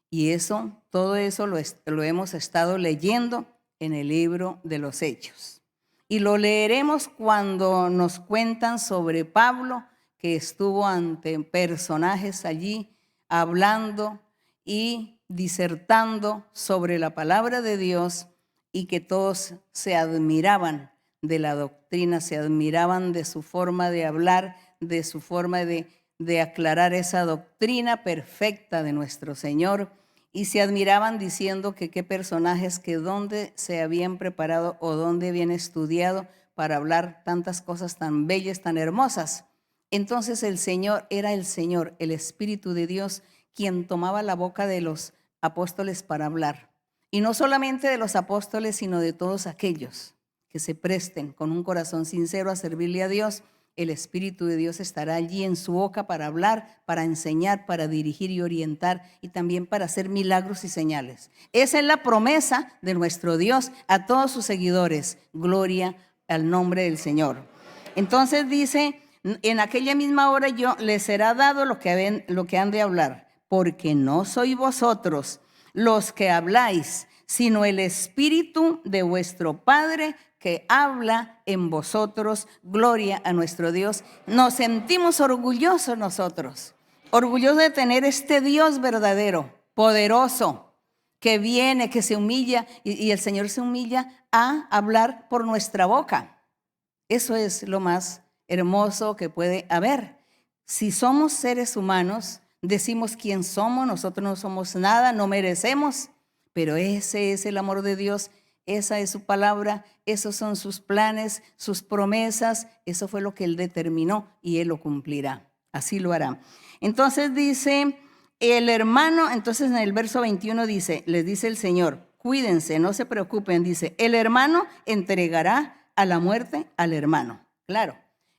Y eso, todo eso lo hemos estado leyendo en el libro de los Hechos. Y lo leeremos cuando nos cuentan sobre Pablo, que estuvo ante personajes allí hablando y disertando sobre la palabra de Dios, y que todos se admiraban de la doctrina, se admiraban de su forma de hablar, de su forma de aclarar esa doctrina perfecta de nuestro Señor, y se admiraban diciendo que qué personajes, que dónde se habían preparado o dónde habían estudiado para hablar tantas cosas tan bellas, tan hermosas. Entonces el Señor era el Señor, el Espíritu de Dios, quien tomaba la boca de los apóstoles para hablar. Y no solamente de los apóstoles, sino de todos aquellos que se presten con un corazón sincero a servirle a Dios. El Espíritu de Dios estará allí en su boca para hablar, para enseñar, para dirigir y orientar, y también para hacer milagros y señales. Esa es la promesa de nuestro Dios a todos sus seguidores. Gloria al nombre del Señor. Entonces dice, en aquella misma hora les será dado lo que han de hablar, porque no sois vosotros los que habláis, sino el Espíritu de vuestro Padre que habla en vosotros. Gloria a nuestro Dios. Nos sentimos orgullosos nosotros, orgullosos de tener este Dios verdadero, poderoso, que viene, que se humilla, y el Señor se humilla a hablar por nuestra boca. Eso es lo más hermoso que puede haber. Si somos seres humanos, decimos quién somos, nosotros no somos nada, no merecemos, pero ese es el amor de Dios. Esa es su palabra, esos son sus planes, sus promesas. Eso fue lo que Él determinó y Él lo cumplirá. Así lo hará. Entonces dice el hermano, entonces en el verso 21 dice, les dice el Señor, cuídense, no se preocupen. Dice, el hermano entregará a la muerte al hermano. Claro,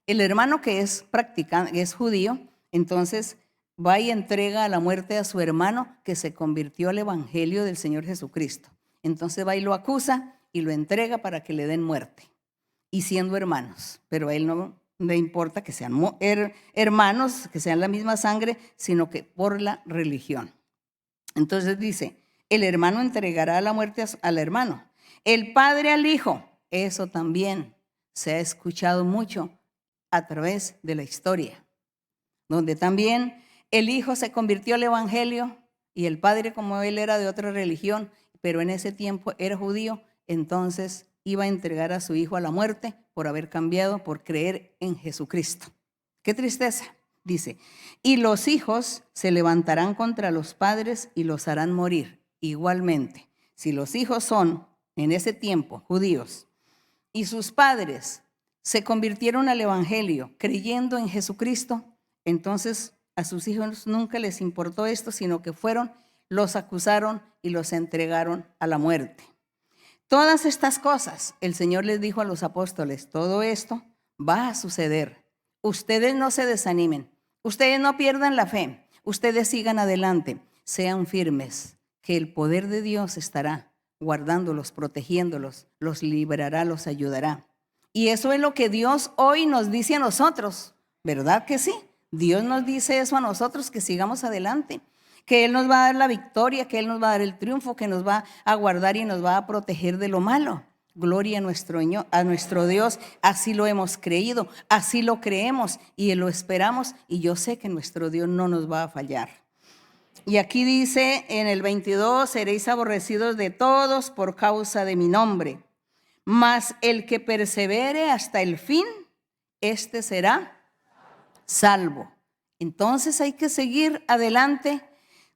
el hermano que es practicante, que es judío, entonces va y entrega a la muerte a su hermano que se convirtió al evangelio del Señor Jesucristo. Entonces va y lo acusa y lo entrega para que le den muerte, y siendo hermanos. Pero a él no le importa que sean hermanos, que sean la misma sangre, sino que por la religión. Entonces dice, el hermano entregará a la muerte al hermano, el padre al hijo. Eso también se ha escuchado mucho a través de la historia, donde también el hijo se convirtió al evangelio y el padre, como él era de otra religión, pero en ese tiempo era judío, entonces iba a entregar a su hijo a la muerte por haber cambiado, por creer en Jesucristo. ¡Qué tristeza! Dice, y los hijos se levantarán contra los padres y los harán morir. Igualmente, si los hijos son, en ese tiempo, judíos, y sus padres se convirtieron al evangelio creyendo en Jesucristo, entonces a sus hijos nunca les importó esto, sino que fueron, los acusaron y los entregaron a la muerte. Todas estas cosas, el Señor les dijo a los apóstoles, todo esto va a suceder. Ustedes no se desanimen, ustedes no pierdan la fe, ustedes sigan adelante, sean firmes, que el poder de Dios estará guardándolos, protegiéndolos, los librará, los ayudará. Y eso es lo que Dios hoy nos dice a nosotros, ¿verdad que sí? Dios nos dice eso a nosotros, que sigamos adelante, que Él nos va a dar la victoria, que Él nos va a dar el triunfo, que nos va a guardar y nos va a proteger de lo malo. Gloria a nuestro Dios. Así lo hemos creído, así lo creemos y lo esperamos, y yo sé que nuestro Dios no nos va a fallar. Y aquí dice en el 22, seréis aborrecidos de todos por causa de mi nombre, mas el que persevere hasta el fin, este será salvo. Entonces hay que seguir adelante.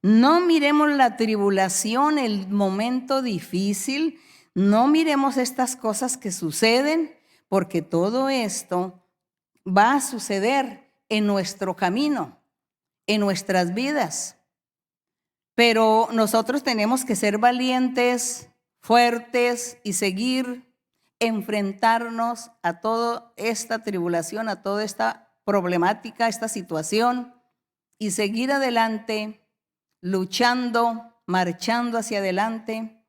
No miremos la tribulación, el momento difícil, no miremos estas cosas que suceden, porque todo esto va a suceder en nuestro camino, en nuestras vidas. Pero nosotros tenemos que ser valientes, fuertes y seguir, enfrentarnos a toda esta tribulación, a toda esta problemática, esta situación, y seguir adelante, luchando, marchando hacia adelante,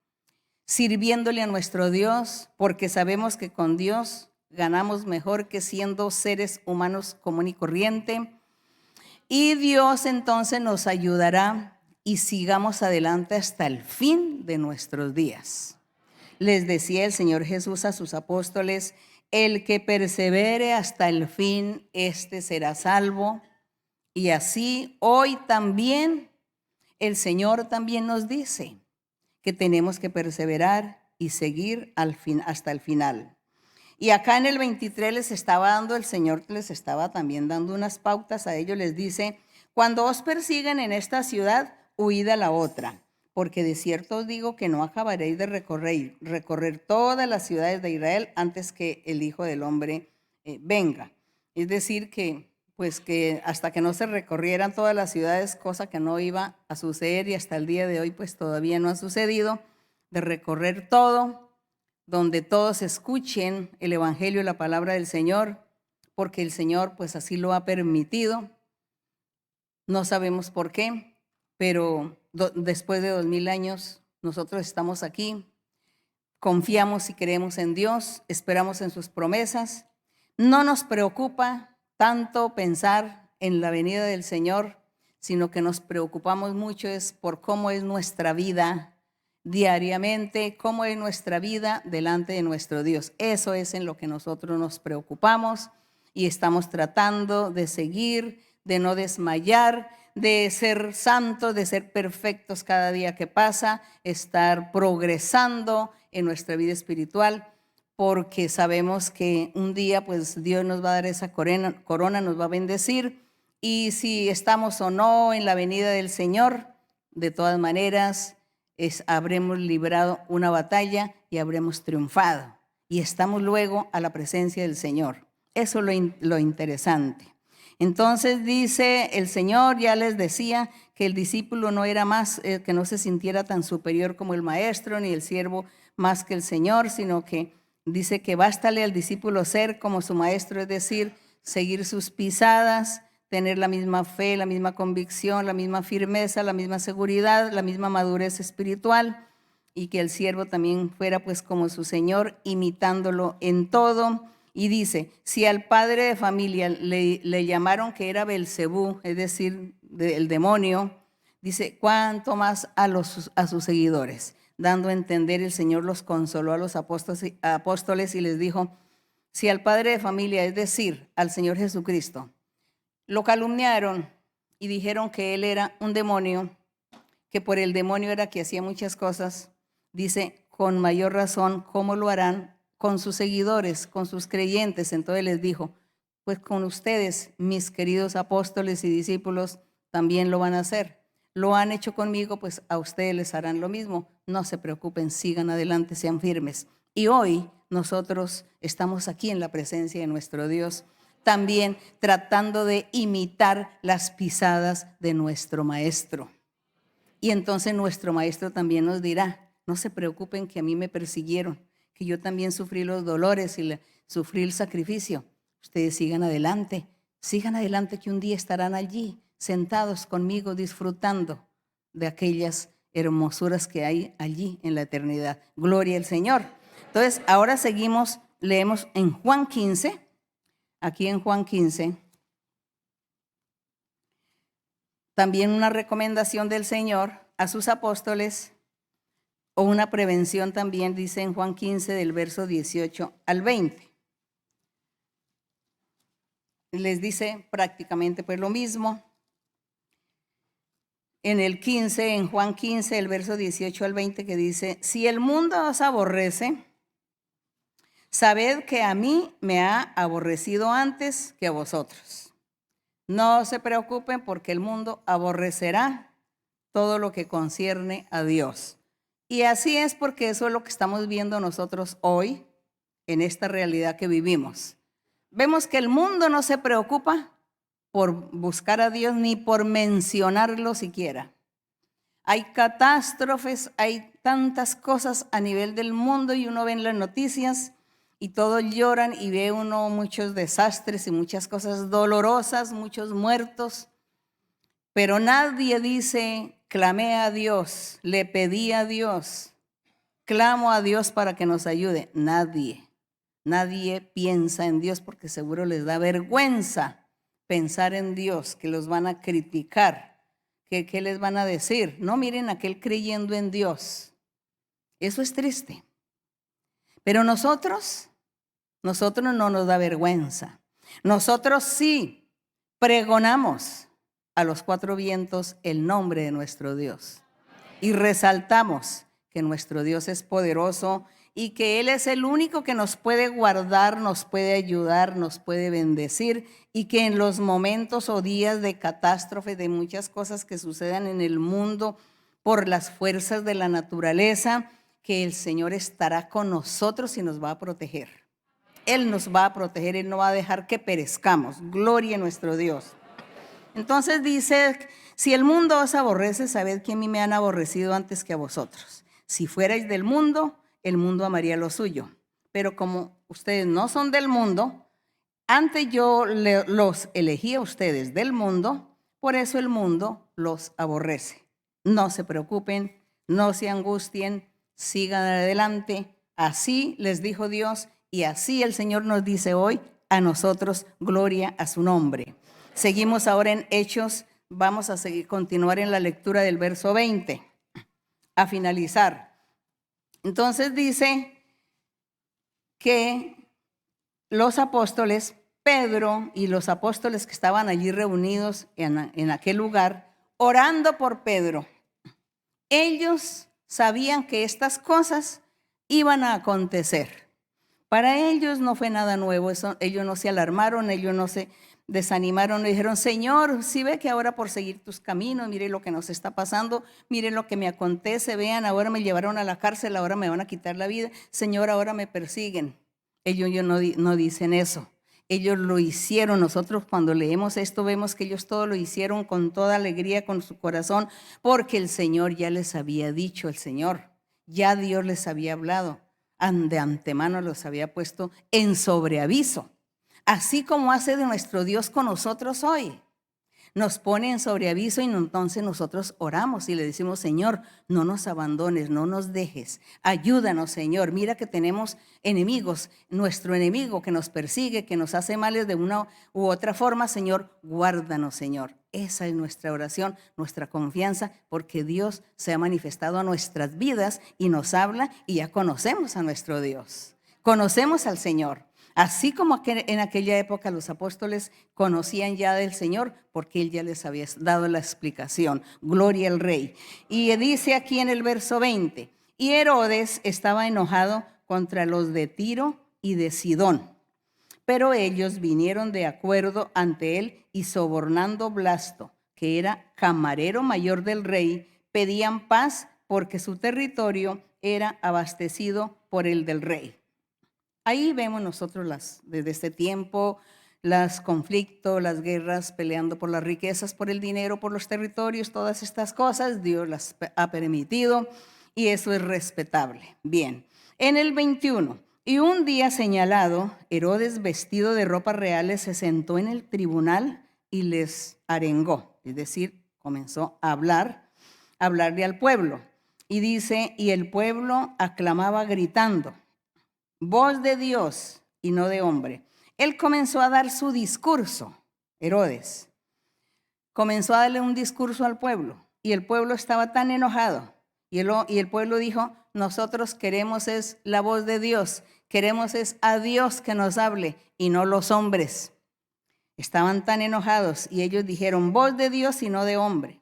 sirviéndole a nuestro Dios, porque sabemos que con Dios ganamos mejor que siendo seres humanos común y corriente. Y Dios entonces nos ayudará y sigamos adelante hasta el fin de nuestros días. Les decía el Señor Jesús a sus apóstoles: el que persevere hasta el fin, este será salvo. Y así hoy también el Señor también nos dice que tenemos que perseverar y seguir hasta el final. Y acá en el 23 les estaba dando, el Señor les estaba también dando unas pautas a ellos. Les dice: cuando os persigan en esta ciudad, huid a la otra, porque de cierto os digo que no acabaréis de recorrer todas las ciudades de Israel antes que el Hijo del Hombre venga. Es decir, que hasta que no se recorrieran todas las ciudades, cosa que no iba a suceder, y hasta el día de hoy pues todavía no ha sucedido, de recorrer todo, donde todos escuchen el Evangelio y la palabra del Señor, porque el Señor pues así lo ha permitido. No sabemos por qué, pero después de 2000 años nosotros estamos aquí, confiamos y creemos en Dios, esperamos en sus promesas. No nos preocupa tanto pensar en la venida del Señor, sino que nos preocupamos mucho es por cómo es nuestra vida diariamente, cómo es nuestra vida delante de nuestro Dios. Eso es en lo que nosotros nos preocupamos y estamos tratando de seguir, de no desmayar, de ser santos, de ser perfectos cada día que pasa, estar progresando en nuestra vida espiritual, porque sabemos que un día pues Dios nos va a dar esa corona, nos va a bendecir, y si estamos o no en la venida del Señor, de todas maneras habremos librado una batalla y habremos triunfado, y estamos luego a la presencia del Señor. Eso es lo interesante. Entonces dice el Señor, ya les decía que el discípulo no era más, que no se sintiera tan superior como el maestro, ni el siervo más que el Señor, sino que dice que bástale al discípulo ser como su maestro, es decir, seguir sus pisadas, tener la misma fe, la misma convicción, la misma firmeza, la misma seguridad, la misma madurez espiritual, y que el siervo también fuera pues como su Señor, imitándolo en todo. Y dice, si al padre de familia le llamaron que era Belcebú, es decir, el demonio, dice, cuánto más a sus seguidores. Dando a entender, el Señor los consoló a los apóstoles y les dijo, si al padre de familia, es decir, al Señor Jesucristo, lo calumniaron y dijeron que él era un demonio, que por el demonio era que hacía muchas cosas, dice, con mayor razón, ¿cómo lo harán con sus seguidores, con sus creyentes? Entonces les dijo, pues con ustedes, mis queridos apóstoles y discípulos, también lo van a hacer. Lo han hecho conmigo, pues a ustedes les harán lo mismo. No se preocupen, sigan adelante, sean firmes. Y hoy nosotros estamos aquí en la presencia de nuestro Dios, también tratando de imitar las pisadas de nuestro Maestro. Y entonces nuestro Maestro también nos dirá, no se preocupen que a mí me persiguieron, que yo también sufrí los dolores y sufrí el sacrificio. Ustedes sigan adelante que un día estarán allí, sentados conmigo, disfrutando de aquellas hermosuras que hay allí en la eternidad. Gloria al Señor. Entonces, ahora seguimos, leemos en Juan 15, aquí en Juan 15, también una recomendación del Señor a sus apóstoles, o una prevención también, dice en Juan 15, del verso 18 al 20. Les dice prácticamente pues lo mismo. En el 15, en Juan 15, el verso 18 al 20, que dice, si el mundo os aborrece, sabed que a mí me ha aborrecido antes que a vosotros. No se preocupen porque el mundo aborrecerá todo lo que concierne a Dios. Y así es, porque eso es lo que estamos viendo nosotros hoy en esta realidad que vivimos. vemos que el mundo no se preocupa por buscar a Dios ni por mencionarlo siquiera. Hay catástrofes, hay tantas cosas a nivel del mundo y uno ve en las noticias y todos lloran y ve uno muchos desastres y muchas cosas dolorosas, muchos muertos, pero nadie dice, clamé a Dios, le pedí a Dios, clamo a Dios para que nos ayude. Nadie piensa en Dios porque seguro les da vergüenza pensar en Dios, que los van a criticar. ¿Qué les van a decir? No, miren aquel creyendo en Dios. Eso es triste. Pero nosotros no nos da vergüenza. Nosotros sí pregonamos a los cuatro vientos el nombre de nuestro Dios. Y resaltamos que nuestro Dios es poderoso y que Él es el único que nos puede guardar, nos puede ayudar, nos puede bendecir, y que en los momentos o días de catástrofe, de muchas cosas que sucedan en el mundo por las fuerzas de la naturaleza, que el Señor estará con nosotros y nos va a proteger. Él nos va a proteger, Él no va a dejar que perezcamos. Gloria a nuestro Dios. Entonces dice, si el mundo os aborrece, sabed que a mí me han aborrecido antes que a vosotros. Si fuerais del mundo, el mundo amaría lo suyo. Pero como ustedes no son del mundo, antes yo los elegí a ustedes del mundo, por eso el mundo los aborrece. No se preocupen, no se angustien, sigan adelante. Así les dijo Dios y así el Señor nos dice hoy a nosotros, gloria a su nombre. Seguimos ahora en Hechos, vamos a continuar en la lectura del verso 20, a finalizar. Entonces dice que los apóstoles, Pedro y los apóstoles que estaban allí reunidos en aquel lugar, orando por Pedro, ellos sabían que estas cosas iban a acontecer. Para ellos no fue nada nuevo, ellos no se alarmaron, ellos no se desanimaron, no dijeron, Señor, si ve que ahora por seguir tus caminos, mire lo que nos está pasando, mire lo que me acontece, vean, ahora me llevaron a la cárcel, ahora me van a quitar la vida, Señor, ahora me persiguen. Ellos no dicen eso, ellos lo hicieron. Nosotros cuando leemos esto vemos que ellos todo lo hicieron con toda alegría, con su corazón, porque el Señor ya les había dicho, ya Dios les había hablado, de antemano los había puesto en sobreaviso. Así como hace de nuestro Dios con nosotros hoy. Nos pone en sobreaviso y entonces nosotros oramos y le decimos, Señor, no nos abandones, no nos dejes. Ayúdanos, Señor. Mira que tenemos enemigos. Nuestro enemigo que nos persigue, que nos hace males de una u otra forma, Señor, guárdanos, Señor. Esa es nuestra oración, nuestra confianza, porque Dios se ha manifestado a nuestras vidas y nos habla y ya conocemos a nuestro Dios. Conocemos al Señor. Así como en aquella época los apóstoles conocían ya del Señor, porque Él ya les había dado la explicación. Gloria al Rey. Y dice aquí en el verso 20, y Herodes estaba enojado contra los de Tiro y de Sidón, pero ellos vinieron de acuerdo ante él y sobornando Blasto, que era camarero mayor del rey, pedían paz porque su territorio era abastecido por el del rey. Ahí vemos nosotros desde este tiempo los conflictos, las guerras, peleando por las riquezas, por el dinero, por los territorios, todas estas cosas Dios las ha permitido y eso es respetable. Bien, en el 21, y un día señalado, Herodes vestido de ropas reales se sentó en el tribunal y les arengó, es decir, comenzó a hablarle al pueblo. Y dice, y el pueblo aclamaba gritando, voz de Dios y no de hombre. Él comenzó a dar su discurso, Herodes. Comenzó a darle un discurso al pueblo y el pueblo estaba tan enojado. Y el pueblo dijo, nosotros queremos es la voz de Dios, queremos es a Dios que nos hable y no los hombres. Estaban tan enojados y ellos dijeron, voz de Dios y no de hombre.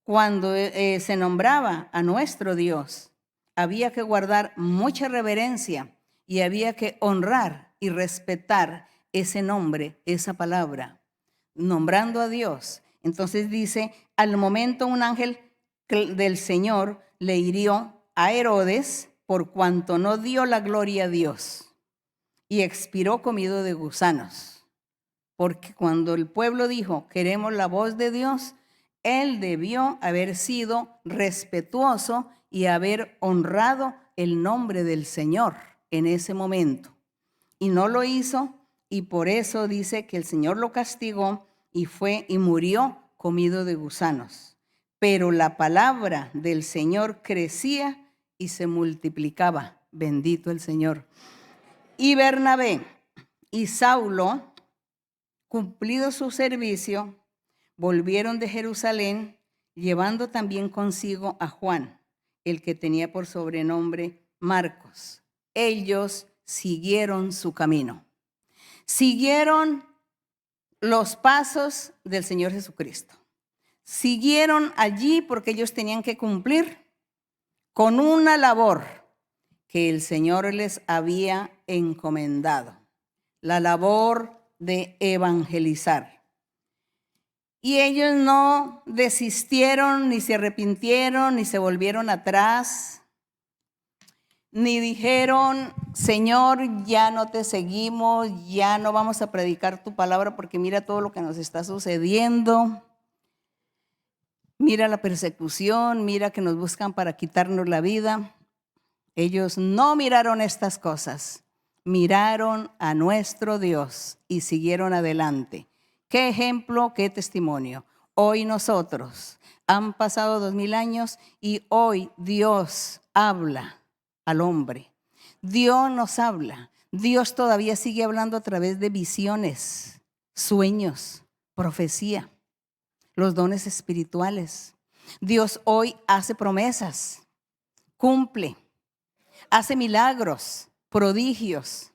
Cuando se nombraba a nuestro Dios, había que guardar mucha reverencia y había que honrar y respetar ese nombre, esa palabra, nombrando a Dios. Entonces dice, al momento un ángel del Señor le hirió a Herodes por cuanto no dio la gloria a Dios. y expiró comido de gusanos. Porque cuando el pueblo dijo, queremos la voz de Dios, él debió haber sido respetuoso y haber honrado el nombre del Señor en ese momento. Y no lo hizo, y por eso dice que el Señor lo castigó y fue y murió comido de gusanos. Pero la palabra del Señor crecía y se multiplicaba. Bendito el Señor. Y Bernabé y Saulo, cumplido su servicio, volvieron de Jerusalén, llevando también consigo a Juan, el que tenía por sobrenombre Marcos. Ellos siguieron su camino. Siguieron los pasos del Señor Jesucristo. Siguieron allí porque ellos tenían que cumplir con una labor que el Señor les había encomendado, la labor de evangelizar. Y ellos no desistieron, ni se arrepintieron, ni se volvieron atrás, ni dijeron, Señor, ya no te seguimos, ya no vamos a predicar tu palabra porque mira todo lo que nos está sucediendo. Mira la persecución, mira que nos buscan para quitarnos la vida. Ellos no miraron estas cosas, miraron a nuestro Dios y siguieron adelante. Qué ejemplo, qué testimonio. Hoy nosotros, han pasado 2000 años y hoy Dios habla al hombre. Dios nos habla. Dios todavía sigue hablando a través de visiones, sueños, profecía, los dones espirituales. Dios hoy hace promesas, cumple, hace milagros, prodigios.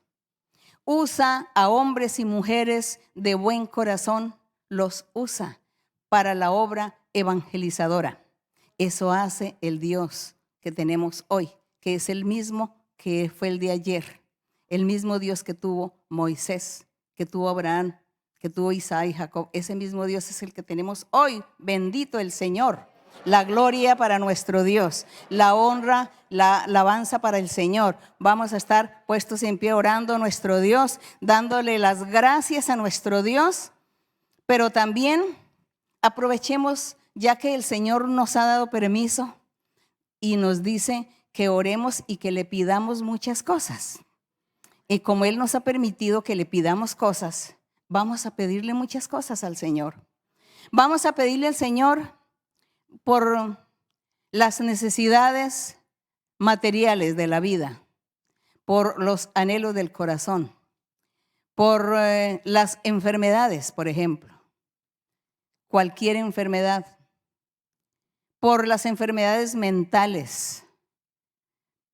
Usa a hombres y mujeres de buen corazón, los usa para la obra evangelizadora. Eso hace el Dios que tenemos hoy, que es el mismo que fue el de ayer, el mismo Dios que tuvo Moisés, que tuvo Abraham, que tuvo Isaac y Jacob. Ese mismo Dios es el que tenemos hoy. Bendito el Señor. La gloria para nuestro Dios, la honra, la alabanza para el Señor. Vamos a estar puestos en pie orando a nuestro Dios, dándole las gracias a nuestro Dios, pero también aprovechemos, ya que el Señor nos ha dado permiso y nos dice que oremos y que le pidamos muchas cosas. Y como Él nos ha permitido que le pidamos cosas, vamos a pedirle muchas cosas al Señor. Vamos a pedirle al Señor por las necesidades materiales de la vida, por los anhelos del corazón, por las enfermedades, por ejemplo, cualquier enfermedad, por las enfermedades mentales,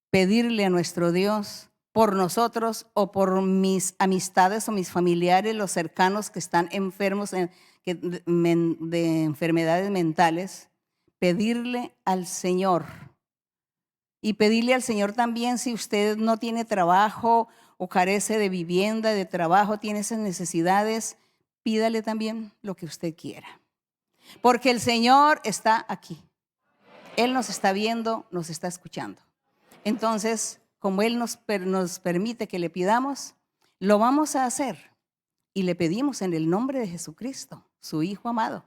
pedirle a nuestro Dios por nosotros o por mis amistades o mis familiares, los cercanos que están enfermos de enfermedades mentales, pedirle al Señor. Y pedirle al Señor también, si usted no tiene trabajo o carece de vivienda, de trabajo, tiene esas necesidades, pídale también lo que usted quiera. Porque el Señor está aquí. Él nos está viendo, nos está escuchando. Entonces, como Él nos permite que le pidamos, lo vamos a hacer. Y le pedimos en el nombre de Jesucristo, su Hijo amado,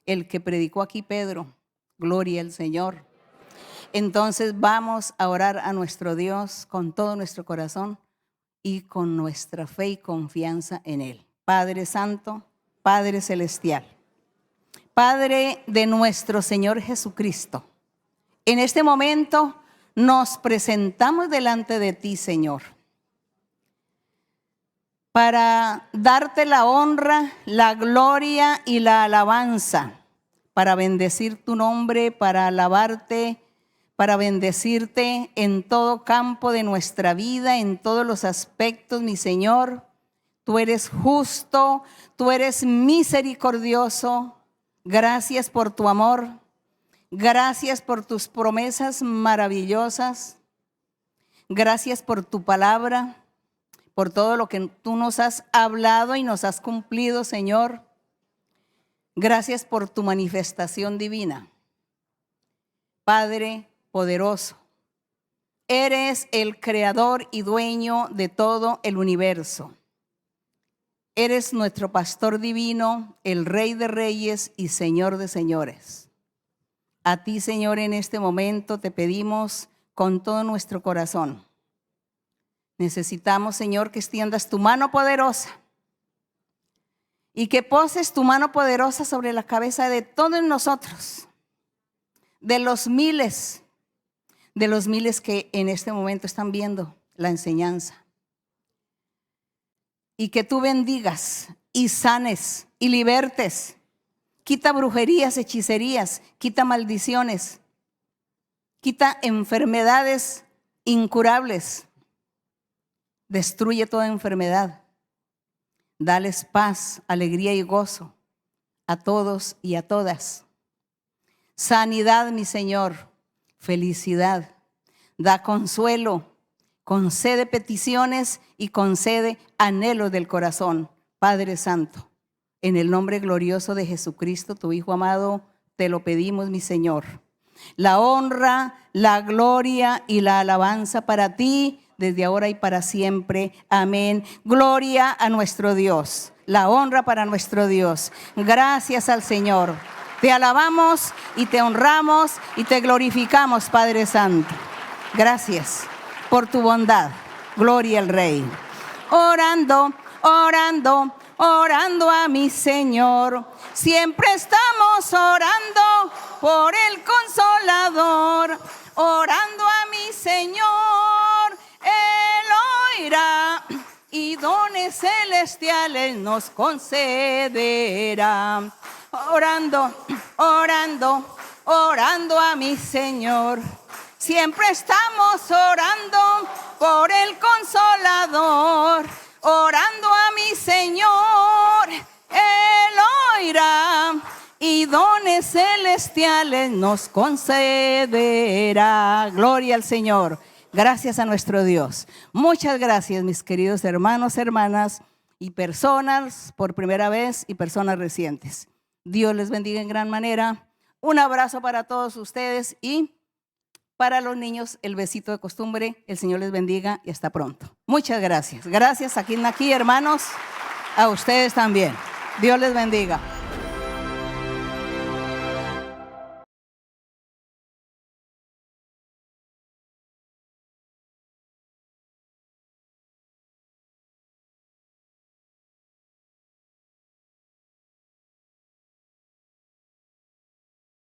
el que predicó aquí Pedro. Gloria al Señor. Entonces vamos a orar a nuestro Dios con todo nuestro corazón y con nuestra fe y confianza en Él. Padre Santo, Padre Celestial, Padre de nuestro Señor Jesucristo, en este momento nos presentamos delante de ti, Señor, para darte la honra, la gloria y la alabanza, para bendecir tu nombre, para alabarte, para bendecirte en todo campo de nuestra vida, en todos los aspectos, mi Señor. Tú eres justo, tú eres misericordioso. Gracias por tu amor. Gracias por tus promesas maravillosas. Gracias por tu palabra, por todo lo que tú nos has hablado y nos has cumplido, Señor. Gracias por tu manifestación divina. Padre poderoso, Eres el creador y dueño de todo el universo. Eres nuestro pastor divino, el Rey de reyes y Señor de señores. A ti, Señor, en este momento te pedimos con todo nuestro corazón. Necesitamos, Señor, que extiendas tu mano poderosa y que poses tu mano poderosa sobre la cabeza de todos nosotros, de los miles que en este momento están viendo la enseñanza. Y que tú bendigas y sanes y libertes. Quita brujerías, hechicerías, quita maldiciones, quita enfermedades incurables. Destruye toda enfermedad. Dales paz, alegría y gozo a todos y a todas. Sanidad, mi Señor, felicidad. Da consuelo, concede peticiones y concede anhelos del corazón. Padre Santo, en el nombre glorioso de Jesucristo, tu Hijo amado, te lo pedimos, mi Señor. La honra, la gloria y la alabanza para ti, desde ahora y para siempre. Amén. Gloria a nuestro Dios. La honra para nuestro Dios. Gracias al Señor. Te alabamos y te honramos y te glorificamos, Padre Santo. Gracias por tu bondad. Gloria al Rey. Orando, orando, orando a mi Señor. Siempre estamos orando por el Consolador. Orando a mi Señor. Él oirá y dones celestiales nos concederá. Orando, orando, orando a mi Señor. Siempre estamos orando por el Consolador. Orando a mi Señor. Él oirá y dones celestiales nos concederá. Gloria al Señor. Gracias a nuestro Dios. Muchas gracias, mis queridos hermanos, hermanas y personas por primera vez y personas recientes. Dios les bendiga en gran manera. Un abrazo para todos ustedes y para los niños el besito de costumbre. El Señor les bendiga y hasta pronto. Muchas gracias. Gracias aquí, hermanos, a ustedes también. Dios les bendiga.